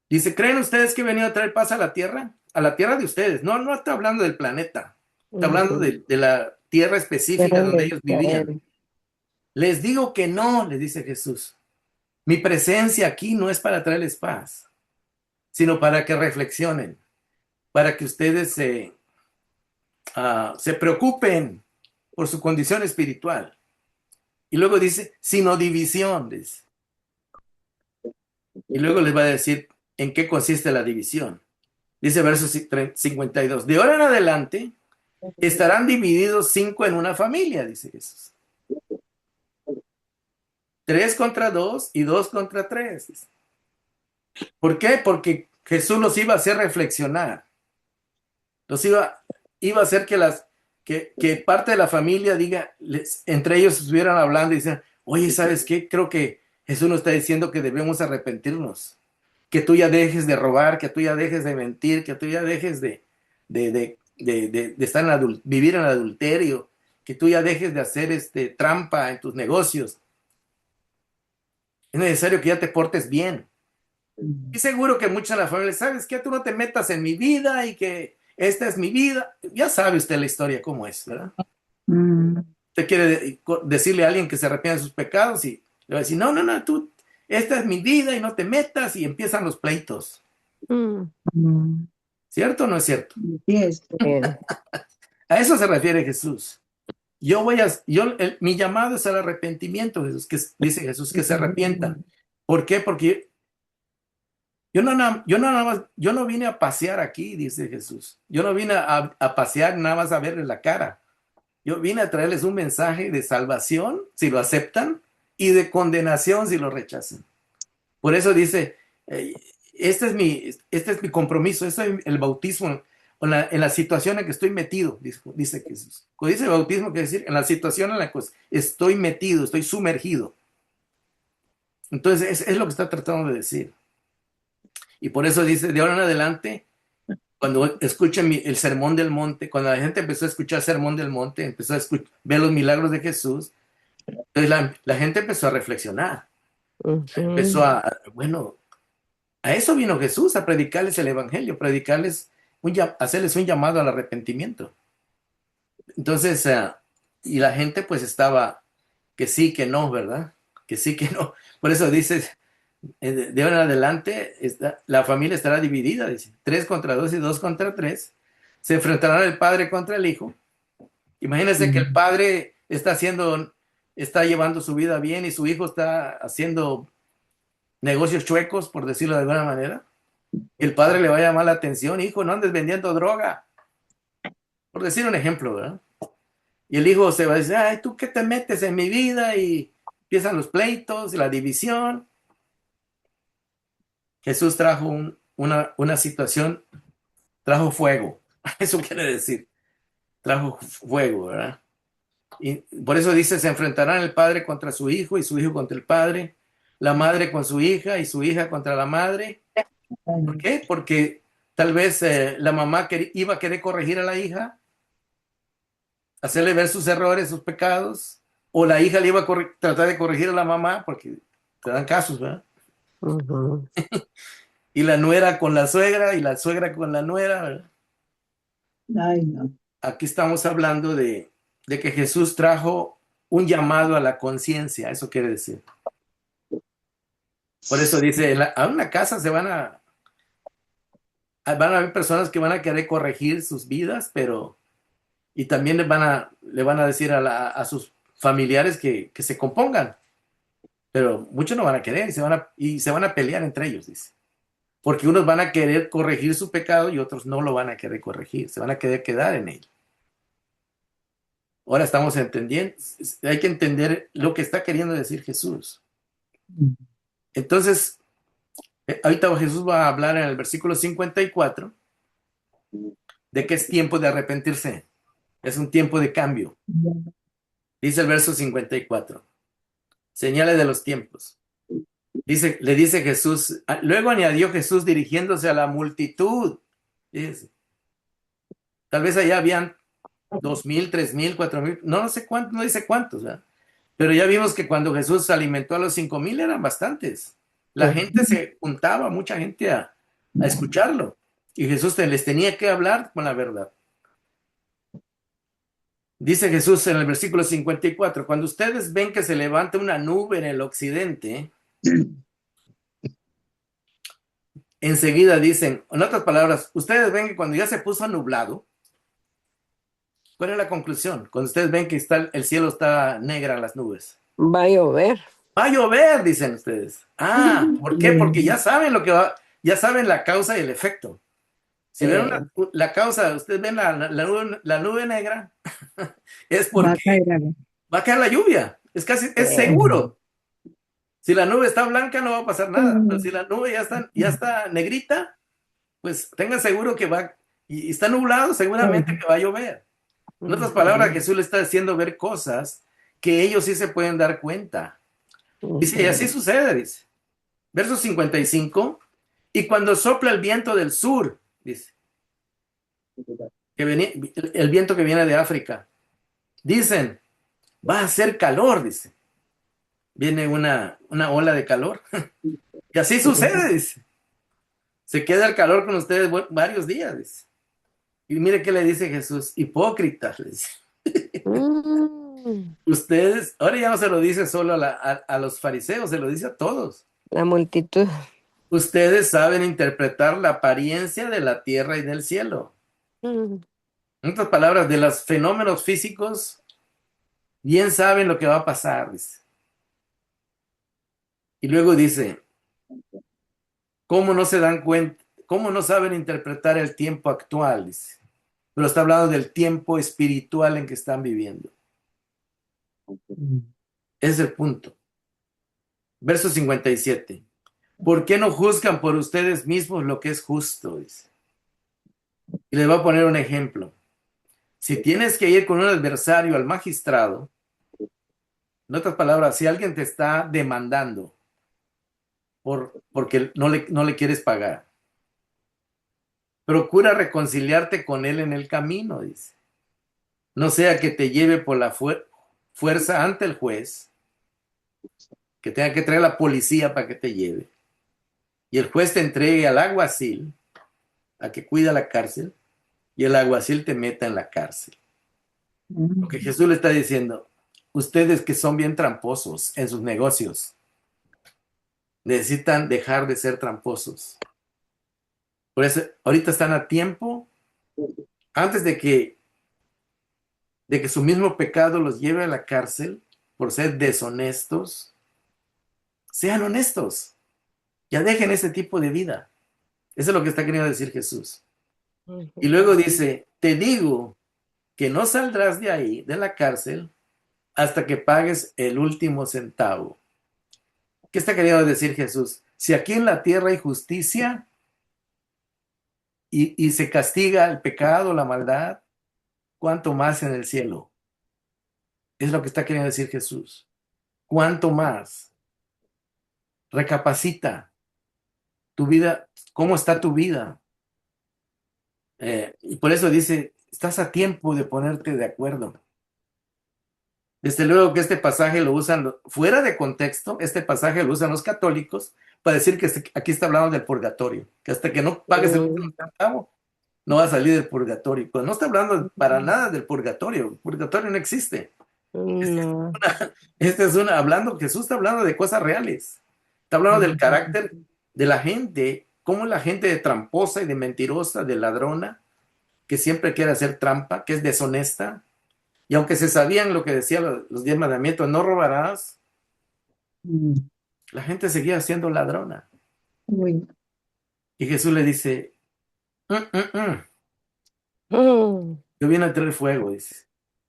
¿creen ustedes que he venido a traer paz a la tierra? A la tierra de ustedes. No está hablando del planeta. Está hablando de la tierra específica donde ellos vivían. Les digo que no, les dice Jesús. Mi presencia aquí no es para traerles paz, sino para que reflexionen, para que ustedes se preocupen por su condición espiritual. Y luego dice, sino división, dice. Y luego les va a decir en qué consiste la división. Dice verso 52. De ahora en adelante estarán divididos 5 en una familia, dice Jesús. 3 contra 2 y 2 contra 3. ¿Por qué? Porque Jesús los iba a hacer reflexionar. Los iba a hacer que parte de la familia entre ellos estuvieran hablando y dicen, oye, ¿sabes qué? Creo que Jesús nos está diciendo que debemos arrepentirnos. Que tú ya dejes de robar, que tú ya dejes de mentir, que tú ya dejes de estar vivir en el adulterio, que tú ya dejes de hacer trampa en tus negocios. Es necesario que ya te portes bien. Y seguro que muchas de las familias, ¿sabes qué? Tú no te metas en mi vida y que esta es mi vida. Ya sabe usted la historia cómo es, ¿verdad? Usted quiere decirle a alguien que se arrepienta de sus pecados y le va a decir, no, tú, esta es mi vida y no te metas, y empiezan los pleitos. ¿Cierto o no es cierto? Yes. A eso se refiere Jesús. Mi llamado es al arrepentimiento, Jesús, dice Jesús, que se arrepientan. ¿Por qué? Porque yo no vine a pasear aquí, dice Jesús. Yo no vine a pasear nada más a verles la cara. Yo vine a traerles un mensaje de salvación, si lo aceptan, y de condenación, si lo rechazan. Por eso dice, este es mi compromiso, este es el bautismo, en la situación en que estoy metido, dice Jesús. Cuando dice bautismo, quiere decir en la situación en la que estoy metido, estoy sumergido. Entonces, es lo que está tratando de decir. Y por eso dice, de ahora en adelante, cuando escuchen el Sermón del Monte, cuando la gente empezó a escuchar el Sermón del Monte, empezó a ver los milagros de Jesús, entonces la gente empezó a reflexionar. Empezó a eso vino Jesús, a predicarles el Evangelio, predicarles hacerles un llamado al arrepentimiento. Entonces, y la gente pues estaba que sí, que no, ¿verdad? Que sí, que no. Por eso dice, de ahora en adelante, la familia estará dividida, dice, 3 contra 2 y 2 contra 3. Se enfrentarán el padre contra el hijo. Imagínense que el padre está llevando su vida bien y su hijo está haciendo negocios chuecos, por decirlo de alguna manera. El padre le va a llamar la atención, hijo, no andes vendiendo droga, por decir un ejemplo, ¿verdad? Y el hijo se va a decir, ay, ¿tú qué te metes en mi vida? Y empiezan los pleitos, la división. Jesús trajo una situación, trajo fuego. Eso quiere decir, trajo fuego, ¿verdad? Y por eso dice, se enfrentarán el padre contra su hijo y su hijo contra el padre, la madre con su hija y su hija contra la madre. ¿Por qué? Porque tal vez la mamá iba a querer corregir a la hija, hacerle ver sus errores, sus pecados, o la hija le iba a tratar de corregir a la mamá, porque te dan casos, ¿verdad? Ujú. Y la nuera con la suegra y la suegra con la nuera, ¿verdad? Ay, no. Aquí estamos hablando de que Jesús trajo un llamado a la conciencia, eso quiere decir. Por eso dice, a una casa van a haber personas que van a querer corregir sus vidas, pero, y también le van a decir a sus familiares que se compongan, pero muchos no van a querer y se van a pelear entre ellos, dice. Porque unos van a querer corregir su pecado y otros no lo van a querer corregir, se van a querer quedar en él. Ahora estamos entendiendo, hay que entender lo que está queriendo decir Jesús. Entonces, ahorita Jesús va a hablar en el versículo 54 de que es tiempo de arrepentirse, es un tiempo de cambio. Dice el verso 54, señales de los tiempos. Le dice Jesús, luego añadió Jesús dirigiéndose a la multitud. Dice, tal vez allá habían 2,000, 3,000, 4,000, no sé cuántos, no dice cuántos, ¿verdad? Pero ya vimos que cuando Jesús alimentó a los 5,000 eran bastantes. La gente se juntaba, mucha gente a escucharlo. Y Jesús les tenía que hablar con la verdad. Dice Jesús en el versículo 54, cuando ustedes ven que se levanta una nube en el occidente, enseguida dicen, en otras palabras, ustedes ven que cuando ya se puso nublado, ¿cuál es la conclusión? Cuando ustedes ven que el cielo está negra en las nubes. Va a llover. Va a llover, dicen ustedes. Ah, ¿por qué? Porque ya saben lo que va, ya saben la causa y el efecto. Si ven la causa, ustedes ven la nube negra, es Va a porque caer agua. va a caer la lluvia. Es seguro. Si la nube está blanca, no va a pasar nada. Pero si la nube ya está negrita, pues tengan seguro que y está nublado, seguramente que va a llover. En otras palabras, Jesús le está haciendo ver cosas que ellos sí se pueden dar cuenta. Dice, y así sucede, dice. Verso 55, y cuando sopla el viento del sur, dice, el viento que viene de África, dicen, va a hacer calor, dice. Viene una ola de calor. Y así sucede, dice. Se queda el calor con ustedes varios días, dice. Y mire qué le dice Jesús, hipócritas, le dice. Ustedes, ahora ya no se lo dice solo a los fariseos, se lo dice a todos. La multitud. Ustedes saben interpretar la apariencia de la tierra y del cielo. En otras palabras, de los fenómenos físicos, bien saben lo que va a pasar, dice. Y luego dice, ¿cómo no se dan cuenta? ¿Cómo no saben interpretar el tiempo actual? Dice. Pero está hablando del tiempo espiritual en que están viviendo. Ese es el punto. Verso 57. ¿Por qué no juzgan por ustedes mismos lo que es justo? Dice. Y les voy a poner un ejemplo. Si tienes que ir con un adversario al magistrado, en otras palabras, si alguien te está demandando porque no le quieres pagar, procura reconciliarte con él en el camino, dice. No sea que te lleve por la fuerza ante el juez, que tenga que traer la policía para que te lleve, y el juez te entregue al alguacil, a que cuida la cárcel, y el alguacil te meta en la cárcel. Lo que Mm. Jesús le está diciendo, ustedes que son bien tramposos en sus negocios, necesitan dejar de ser tramposos. Por eso, ahorita están a tiempo, antes de que su mismo pecado los lleve a la cárcel por ser deshonestos, sean honestos. Ya dejen ese tipo de vida. Eso es lo que está queriendo decir Jesús. Y luego dice, te digo que no saldrás de ahí, de la cárcel, hasta que pagues el último centavo. ¿Qué está queriendo decir Jesús? Si aquí en la tierra hay justicia y se castiga el pecado, la maldad, ¿cuánto más en el cielo? Es lo que está queriendo decir Jesús. ¿Cuánto más? Recapacita tu vida, ¿cómo está tu vida? Y por eso dice, estás a tiempo de ponerte de acuerdo. Desde luego que este pasaje lo usan fuera de contexto, este pasaje lo usan los católicos para decir que aquí está hablando del purgatorio, que hasta que no pagues el último centavo, no va a salir del purgatorio. Pues no está hablando para nada del purgatorio, el purgatorio no existe. No. Jesús está hablando de cosas reales, está hablando del carácter de la gente, cómo la gente de tramposa y de mentirosa, de ladrona, que siempre quiere hacer trampa, que es deshonesta. Y aunque se sabían lo que decían los 10 mandamientos, no robarás, Mm. la gente seguía siendo ladrona. Uy, Y Jesús le dice, Mm. yo vine a traer fuego, dice.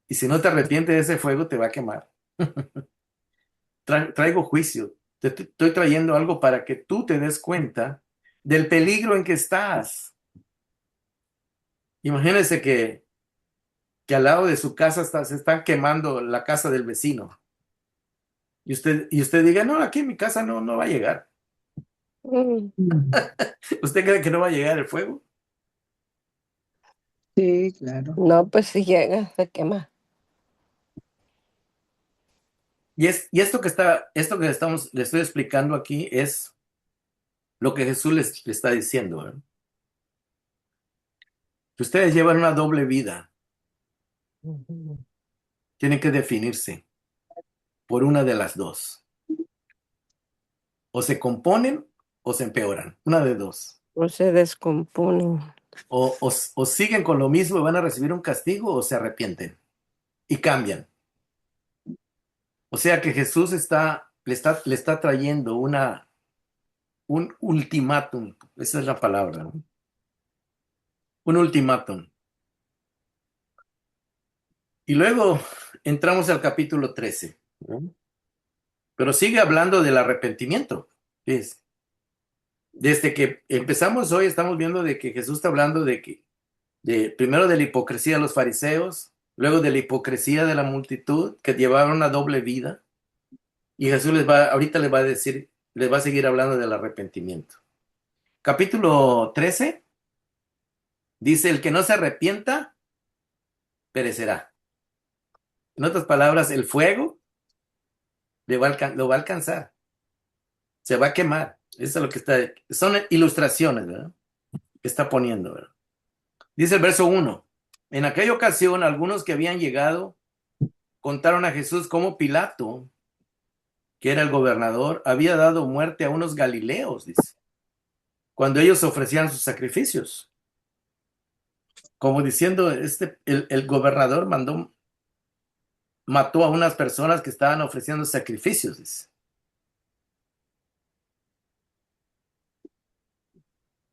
Y si no te arrepientes de ese fuego, te va a quemar. Traigo juicio. Te estoy trayendo algo para que tú te des cuenta del peligro en que estás. Imagínese que al lado de su casa se está quemando la casa del vecino. Y usted diga, no, aquí en mi casa no va a llegar. Mm. mm. ¿Usted cree que no va a llegar el fuego? Sí, claro. No, pues si llega, se quema. Y esto que le estoy explicando aquí es lo que Jesús le está diciendo, ¿verdad? Que ustedes llevan una doble vida, Ujú. tienen que definirse por una de las dos. O se componen o se empeoran, una de dos. O se descomponen. O siguen con lo mismo y van a recibir un castigo o se arrepienten y cambian. O sea que Jesús le está trayendo un ultimátum, esa es la palabra, ¿no? Un ultimátum. Y luego entramos al capítulo 13, ¿no? Pero sigue hablando del arrepentimiento. ¿Ves? Desde que empezamos hoy estamos viendo de que Jesús está hablando primero de la hipocresía de los fariseos, luego de la hipocresía de la multitud que llevaban una doble vida. Y Jesús ahorita les va a decir, les va a seguir hablando del arrepentimiento. Capítulo 13 dice, el que no se arrepienta, perecerá. En otras palabras, el fuego lo va a alcanzar, se va a quemar. Eso es lo que son ilustraciones, ¿verdad? Que está poniendo, ¿verdad? Dice el verso 1, en aquella ocasión algunos que habían llegado contaron a Jesús cómo Pilato, que era el gobernador, había dado muerte a unos galileos, dice, cuando ellos ofrecían sus sacrificios. Como diciendo, el gobernador mató a unas personas que estaban ofreciendo sacrificios, dice.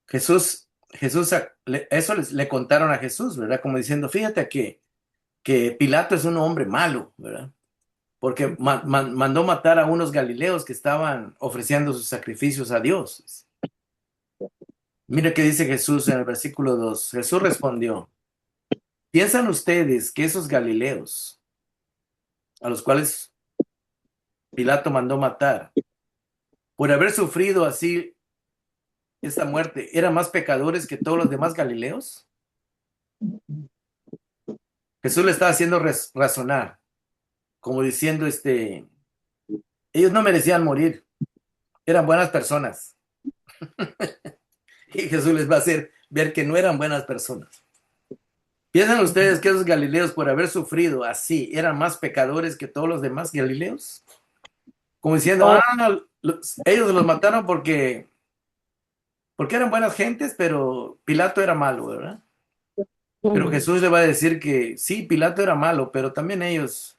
Jesús, eso le contaron a Jesús, ¿verdad? Como diciendo, fíjate que Pilato es un hombre malo, ¿verdad? Porque mandó matar a unos galileos que estaban ofreciendo sus sacrificios a Dios. Mire qué dice Jesús en el versículo 2. Jesús respondió, ¿piensan ustedes que esos galileos, a los cuales Pilato mandó matar, por haber sufrido así esta muerte, eran más pecadores que todos los demás galileos? Jesús le estaba haciendo razonar, como diciendo, ellos no merecían morir, eran buenas personas. Y Jesús les va a hacer ver que no eran buenas personas. ¿Piensan ustedes que esos galileos, por haber sufrido así, eran más pecadores que todos los demás galileos? Como diciendo, Oh, ellos los mataron porque eran buenas gentes, pero Pilato era malo, ¿verdad? Pero Jesús le va a decir que sí, Pilato era malo, pero también ellos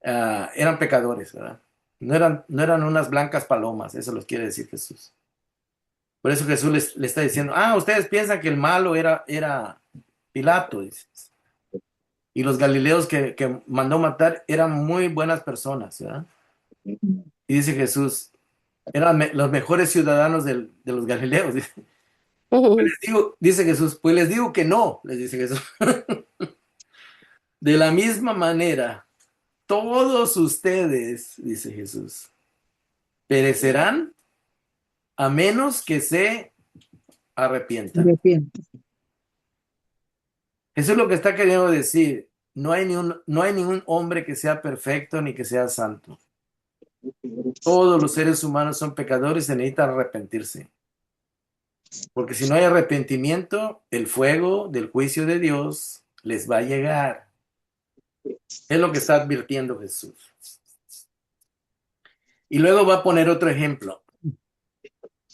eran pecadores, ¿verdad? No eran unas blancas palomas, eso los quiere decir Jesús. Por eso Jesús le está diciendo, ustedes piensan que el malo era Pilato, dice. Y los galileos que mandó matar eran muy buenas personas, ¿verdad? Y dice Jesús, eran los mejores ciudadanos de los galileos. Dice Jesús, pues les digo que no, les dice Jesús. De la misma manera, todos ustedes, dice Jesús, perecerán a menos que se arrepientan. Arrepiento. Eso es lo que está queriendo decir. No hay ningún hombre que sea perfecto ni que sea santo. Todos los seres humanos son pecadores y se necesitan arrepentirse. Porque si no hay arrepentimiento, el fuego del juicio de Dios les va a llegar. Es lo que está advirtiendo Jesús. Y luego va a poner otro ejemplo.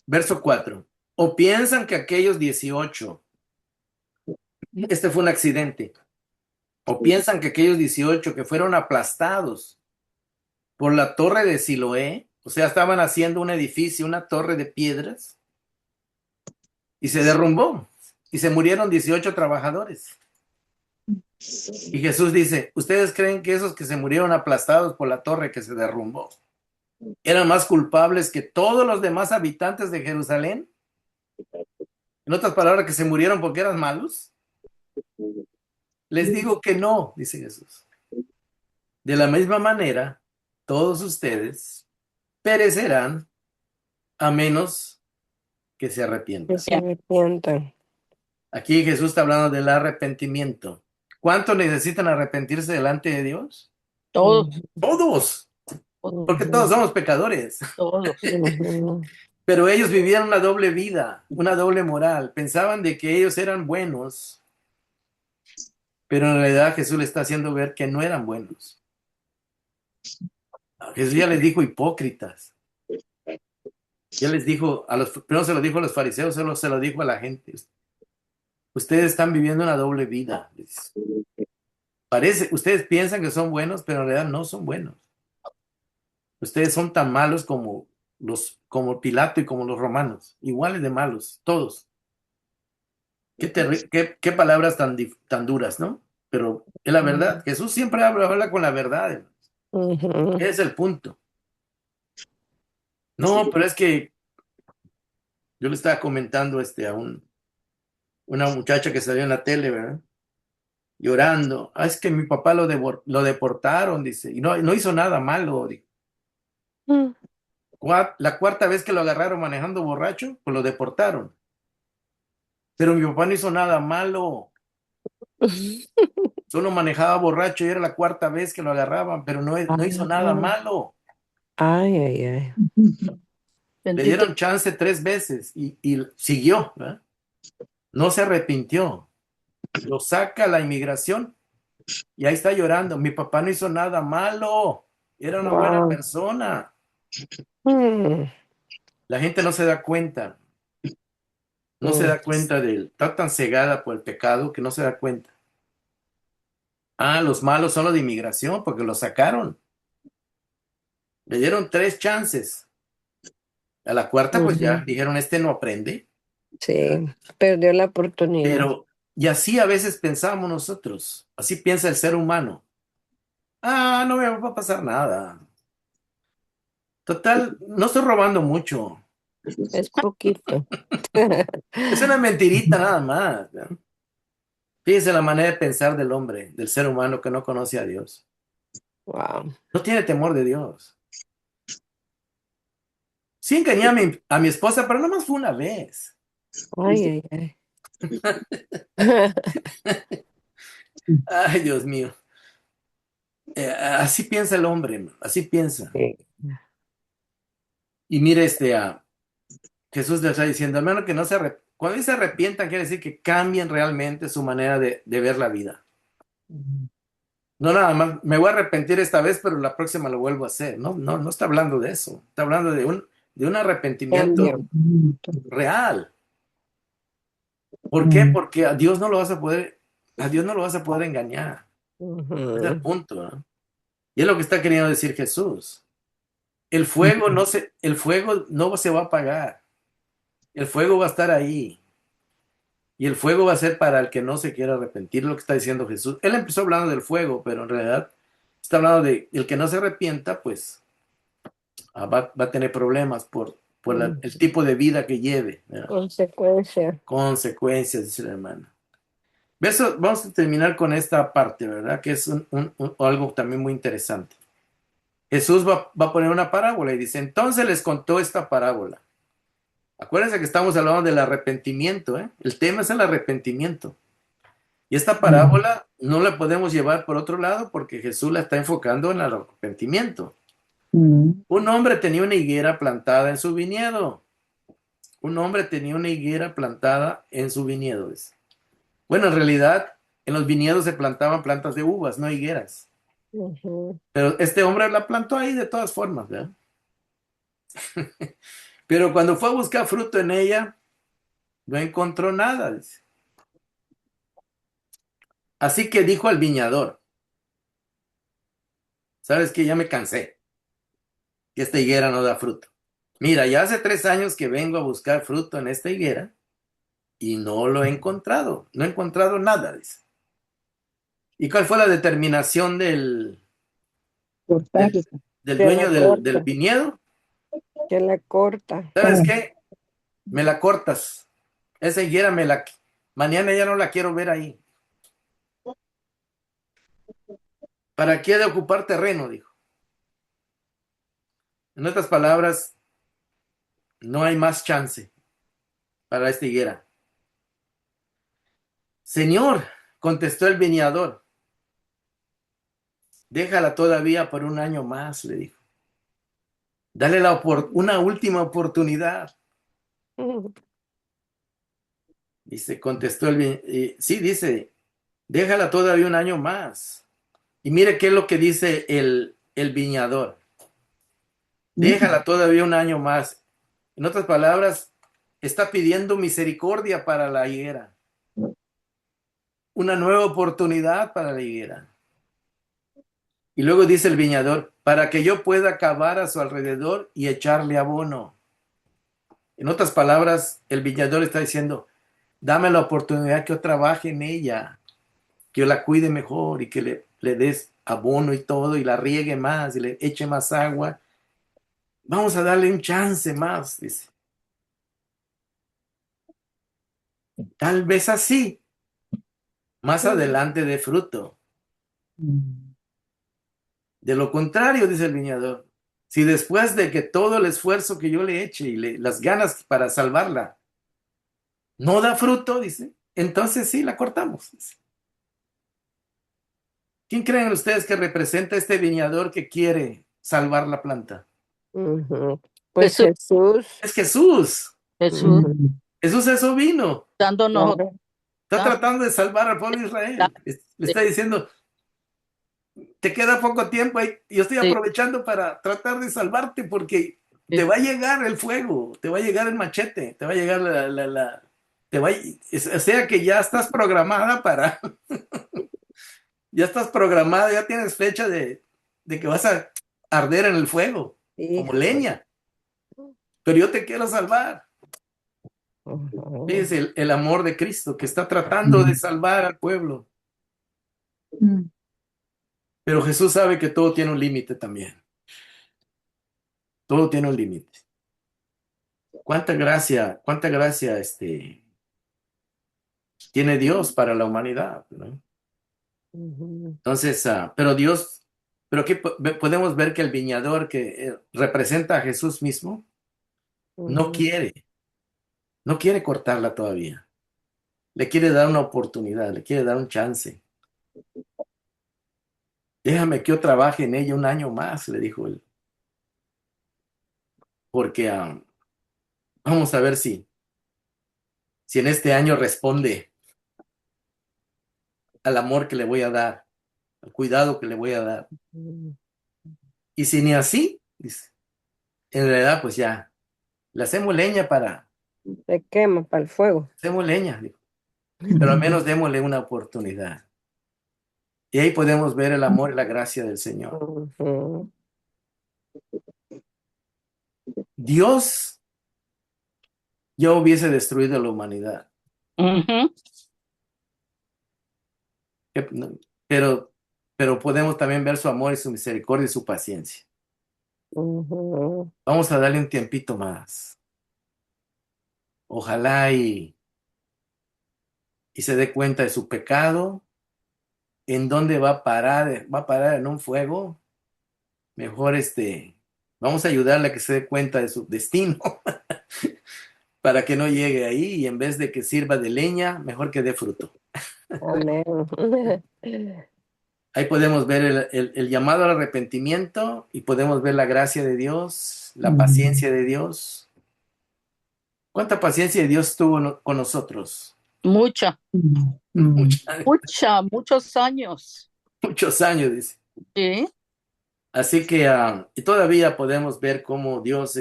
Verso 4. O piensan que aquellos 18, este fue un accidente, o piensan que aquellos 18 que fueron aplastados por la torre de Siloé, o sea, estaban haciendo un edificio, una torre de piedras, y se derrumbó, y se murieron 18 trabajadores. Y Jesús dice, ¿ustedes creen que esos que se murieron aplastados por la torre que se derrumbó eran más culpables que todos los demás habitantes de Jerusalén? En otras palabras, que se murieron porque eran malos. Les digo que no, dice Jesús. De la misma manera, todos ustedes perecerán a menos que se arrepientan. Que se arrepientan. Aquí Jesús está hablando del arrepentimiento. ¿Cuántos necesitan arrepentirse delante de Dios? todos, Todos, porque todos somos pecadores. todos. Pero ellos vivían una doble vida, una doble moral. Pensaban de que ellos eran buenos, pero en realidad Jesús le está haciendo ver que no eran buenos. Jesús ya les dijo hipócritas. Ya les dijo, primero se lo dijo a los fariseos, se lo dijo a la gente. Ustedes están viviendo una doble vida. Ustedes piensan que son buenos, pero en realidad no son buenos. Ustedes son tan malos como Pilato y como los romanos, iguales de malos, todos. Qué palabras tan duras, ¿no? Pero es la verdad. Jesús siempre habla con la verdad. Ese es el punto. No, pero es que yo le estaba comentando a una muchacha que salió en la tele, ¿verdad? Llorando. Es que mi papá lo deportaron, dice, y no hizo nada malo. La cuarta vez que lo agarraron manejando borracho, pues lo deportaron. Pero mi papá no hizo nada malo. Solo manejaba borracho y era la cuarta vez que lo agarraban, pero no hizo nada malo. Ay, ay, ay. Le Bendito. dieron chance 3 veces y siguió, ¿verdad? No se arrepintió. Lo saca la inmigración y ahí está llorando. Mi papá no hizo nada malo. Era una buena persona. La gente no se da cuenta. No se da cuenta está tan cegada por el pecado que no se da cuenta. Los malos son los de inmigración porque lo sacaron. Le dieron 3 chances. A la cuarta, pues ya dijeron, no aprende. Sí, perdió la oportunidad. Y así a veces pensamos nosotros. Así piensa el ser humano. No me va a pasar nada. Total, no estoy robando mucho. Es poquito. Es una mentirita nada más, ¿no? Fíjense la manera de pensar del hombre, del ser humano que no conoce a Dios. Wow. No tiene temor de Dios. Sí engañé a mi esposa, pero nomás fue una vez. Ay, ay, ay. Ay, Dios mío. Así piensa el hombre, así piensa. Sí. Y mire, Jesús le está diciendo, hermano, que no se Cuando dice arrepientan, quiere decir que cambien realmente su manera de ver la vida. No nada más, me voy a arrepentir esta vez, pero la próxima lo vuelvo a hacer. No, no, no está hablando de eso. Está hablando de un arrepentimiento Cambio. real. ¿Por qué? Porque a Dios no lo vas a poder, a Dios no lo vas a poder engañar. Es el Ujú. punto, ¿no? Y es lo que está queriendo decir Jesús. El fuego no se va a apagar. El fuego va a estar ahí. Y el fuego va a ser para el que no se quiera arrepentir, lo que está diciendo Jesús. Él empezó hablando del fuego, pero en realidad está hablando de el que no se arrepienta, pues va a tener problemas por el tipo de vida que lleve, ¿verdad? Consecuencia. Consecuencias, dice la hermana. Eso, vamos a terminar con esta parte, ¿verdad? Que es algo también muy interesante. Jesús va a poner una parábola y dice, entonces les contó esta parábola. Acuérdense que estamos hablando del arrepentimiento, ¿eh? El tema es el arrepentimiento. Y esta parábola no la podemos llevar por otro lado porque Jesús la está enfocando en el arrepentimiento. Un hombre tenía una higuera plantada en su viñedo. Un hombre tenía una higuera plantada en su viñedo. Dice. Bueno, en realidad, en los viñedos se plantaban plantas de uvas, no higueras. Ujú. Pero este hombre la plantó ahí de todas formas, ¿verdad? Pero cuando fue a buscar fruto en ella, no encontró nada. Dice. Así que dijo al viñador, ¿sabes qué? Ya me cansé, que esta higuera no da fruto. Mira, ya hace 3 años que vengo a buscar fruto en esta higuera y no lo he encontrado. No he encontrado nada, dice. ¿Y cuál fue la determinación Cortarla. del Que la dueño del corta. viñedo? Que la corta. ¿Sabes qué? Me la cortas. Esa higuera mañana ya no la quiero ver ahí. ¿Para qué de ocupar terreno? Dijo. En otras palabras, no hay más chance para esta higuera. Señor, contestó el viñador, déjala todavía por un año más, le dijo. Dale una última oportunidad. Ujú. Dice, contestó sí, dice, déjala todavía un año más. Y mire qué es lo que dice el viñador. Déjala todavía un año más. En otras palabras, está pidiendo misericordia para la higuera. Una nueva oportunidad para la higuera. Y luego dice el viñador, para que yo pueda cavar a su alrededor y echarle abono. En otras palabras, el viñador está diciendo, dame la oportunidad que yo trabaje en ella, que yo la cuide mejor y que le des abono y todo y la riegue más y le eche más agua. Vamos a darle un chance más, dice. Tal vez así, más adelante dé fruto. De lo contrario, dice el viñador, si después de que todo el esfuerzo que yo le eche y las ganas para salvarla no da fruto, dice, entonces sí, la cortamos. Dice. ¿Quién creen ustedes que representa este viñador que quiere salvar la planta? Ujú. Pues Jesús, Jesús. Es Jesús. Jesús Ujú. Jesús eso vino. dándonos Claro. Está tratando de salvar al pueblo de Israel. Le está diciendo, te queda poco tiempo y yo estoy sí, aprovechando para tratar de salvarte porque te sí, va a llegar el fuego, te va a llegar el machete, te va a llegar o sea que ya estás programada ya estás programada, ya tienes fecha de que vas a arder en el fuego, como Hijo. leña, pero yo te quiero salvar. Ujú. Fíjense el amor de Cristo que está tratando de salvar al pueblo. Pero Jesús sabe que todo tiene un límite también. Todo tiene un límite. Cuánta gracia tiene Dios para la humanidad, ¿no? Ujú. Entonces, pero aquí podemos ver que el viñador que representa a Jesús mismo no Ujú. quiere, no quiere cortarla todavía. Le quiere dar una oportunidad, le quiere dar un chance. Déjame que yo trabaje en ella un año más, le dijo él, porque vamos a ver si en este año responde al amor que le voy a dar, al cuidado que le voy a dar. Mm. Y si ni así, dice, en realidad pues ya, le hacemos leña Se quema para el fuego. hacemos leña, dijo, pero al menos démosle una oportunidad. Y ahí podemos ver el amor y la gracia del Señor. Ujú. Dios ya hubiese destruido la humanidad, Ujú. pero, pero podemos también ver su amor y su misericordia y su paciencia. Ujú. Vamos a darle un tiempito más. Ojalá y se dé cuenta de su pecado, en dónde va a parar en un fuego. Mejor vamos a ayudarle a que se dé cuenta de su destino para que no llegue ahí y en vez de que sirva de leña, mejor que dé fruto. Amén. Ahí podemos ver el llamado al arrepentimiento y podemos ver la gracia de Dios, la paciencia de Dios. ¿Cuánta paciencia de Dios tuvo con nosotros? Mucha, Mucha- muchos años. muchos años, dice. Sí. Así que y todavía podemos ver cómo Dios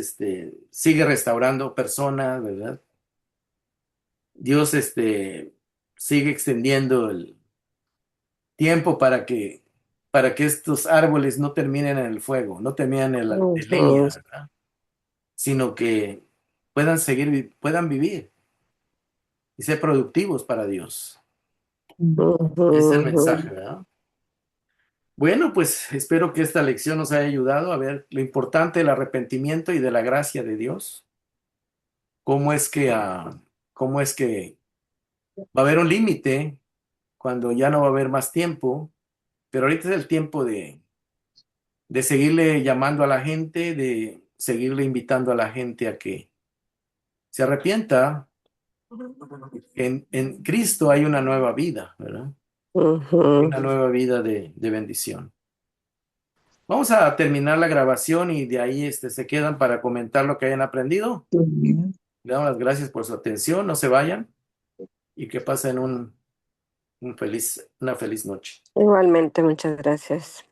sigue restaurando personas, ¿verdad? Dios sigue extendiendo el tiempo para que estos árboles no terminen en el fuego, no terminen de leña, Ujú. ¿verdad? Sino que puedan puedan vivir y ser productivos para Dios. Ese es el mensaje, Ujú. ¿verdad? Bueno, pues espero que esta lección nos haya ayudado a ver lo importante del arrepentimiento y de la gracia de Dios. Cómo es que, cómo es que va a haber un límite cuando ya no va a haber más tiempo, pero ahorita es el tiempo de seguirle llamando a la gente, de seguirle invitando a la gente a que se arrepienta. En Cristo hay una nueva vida, ¿verdad? Hay Ujú. una nueva vida de bendición. Vamos a terminar la grabación y de ahí se quedan para comentar lo que hayan aprendido. Le damos las gracias por su atención, no se vayan y que pasen una feliz noche. Igualmente, muchas gracias.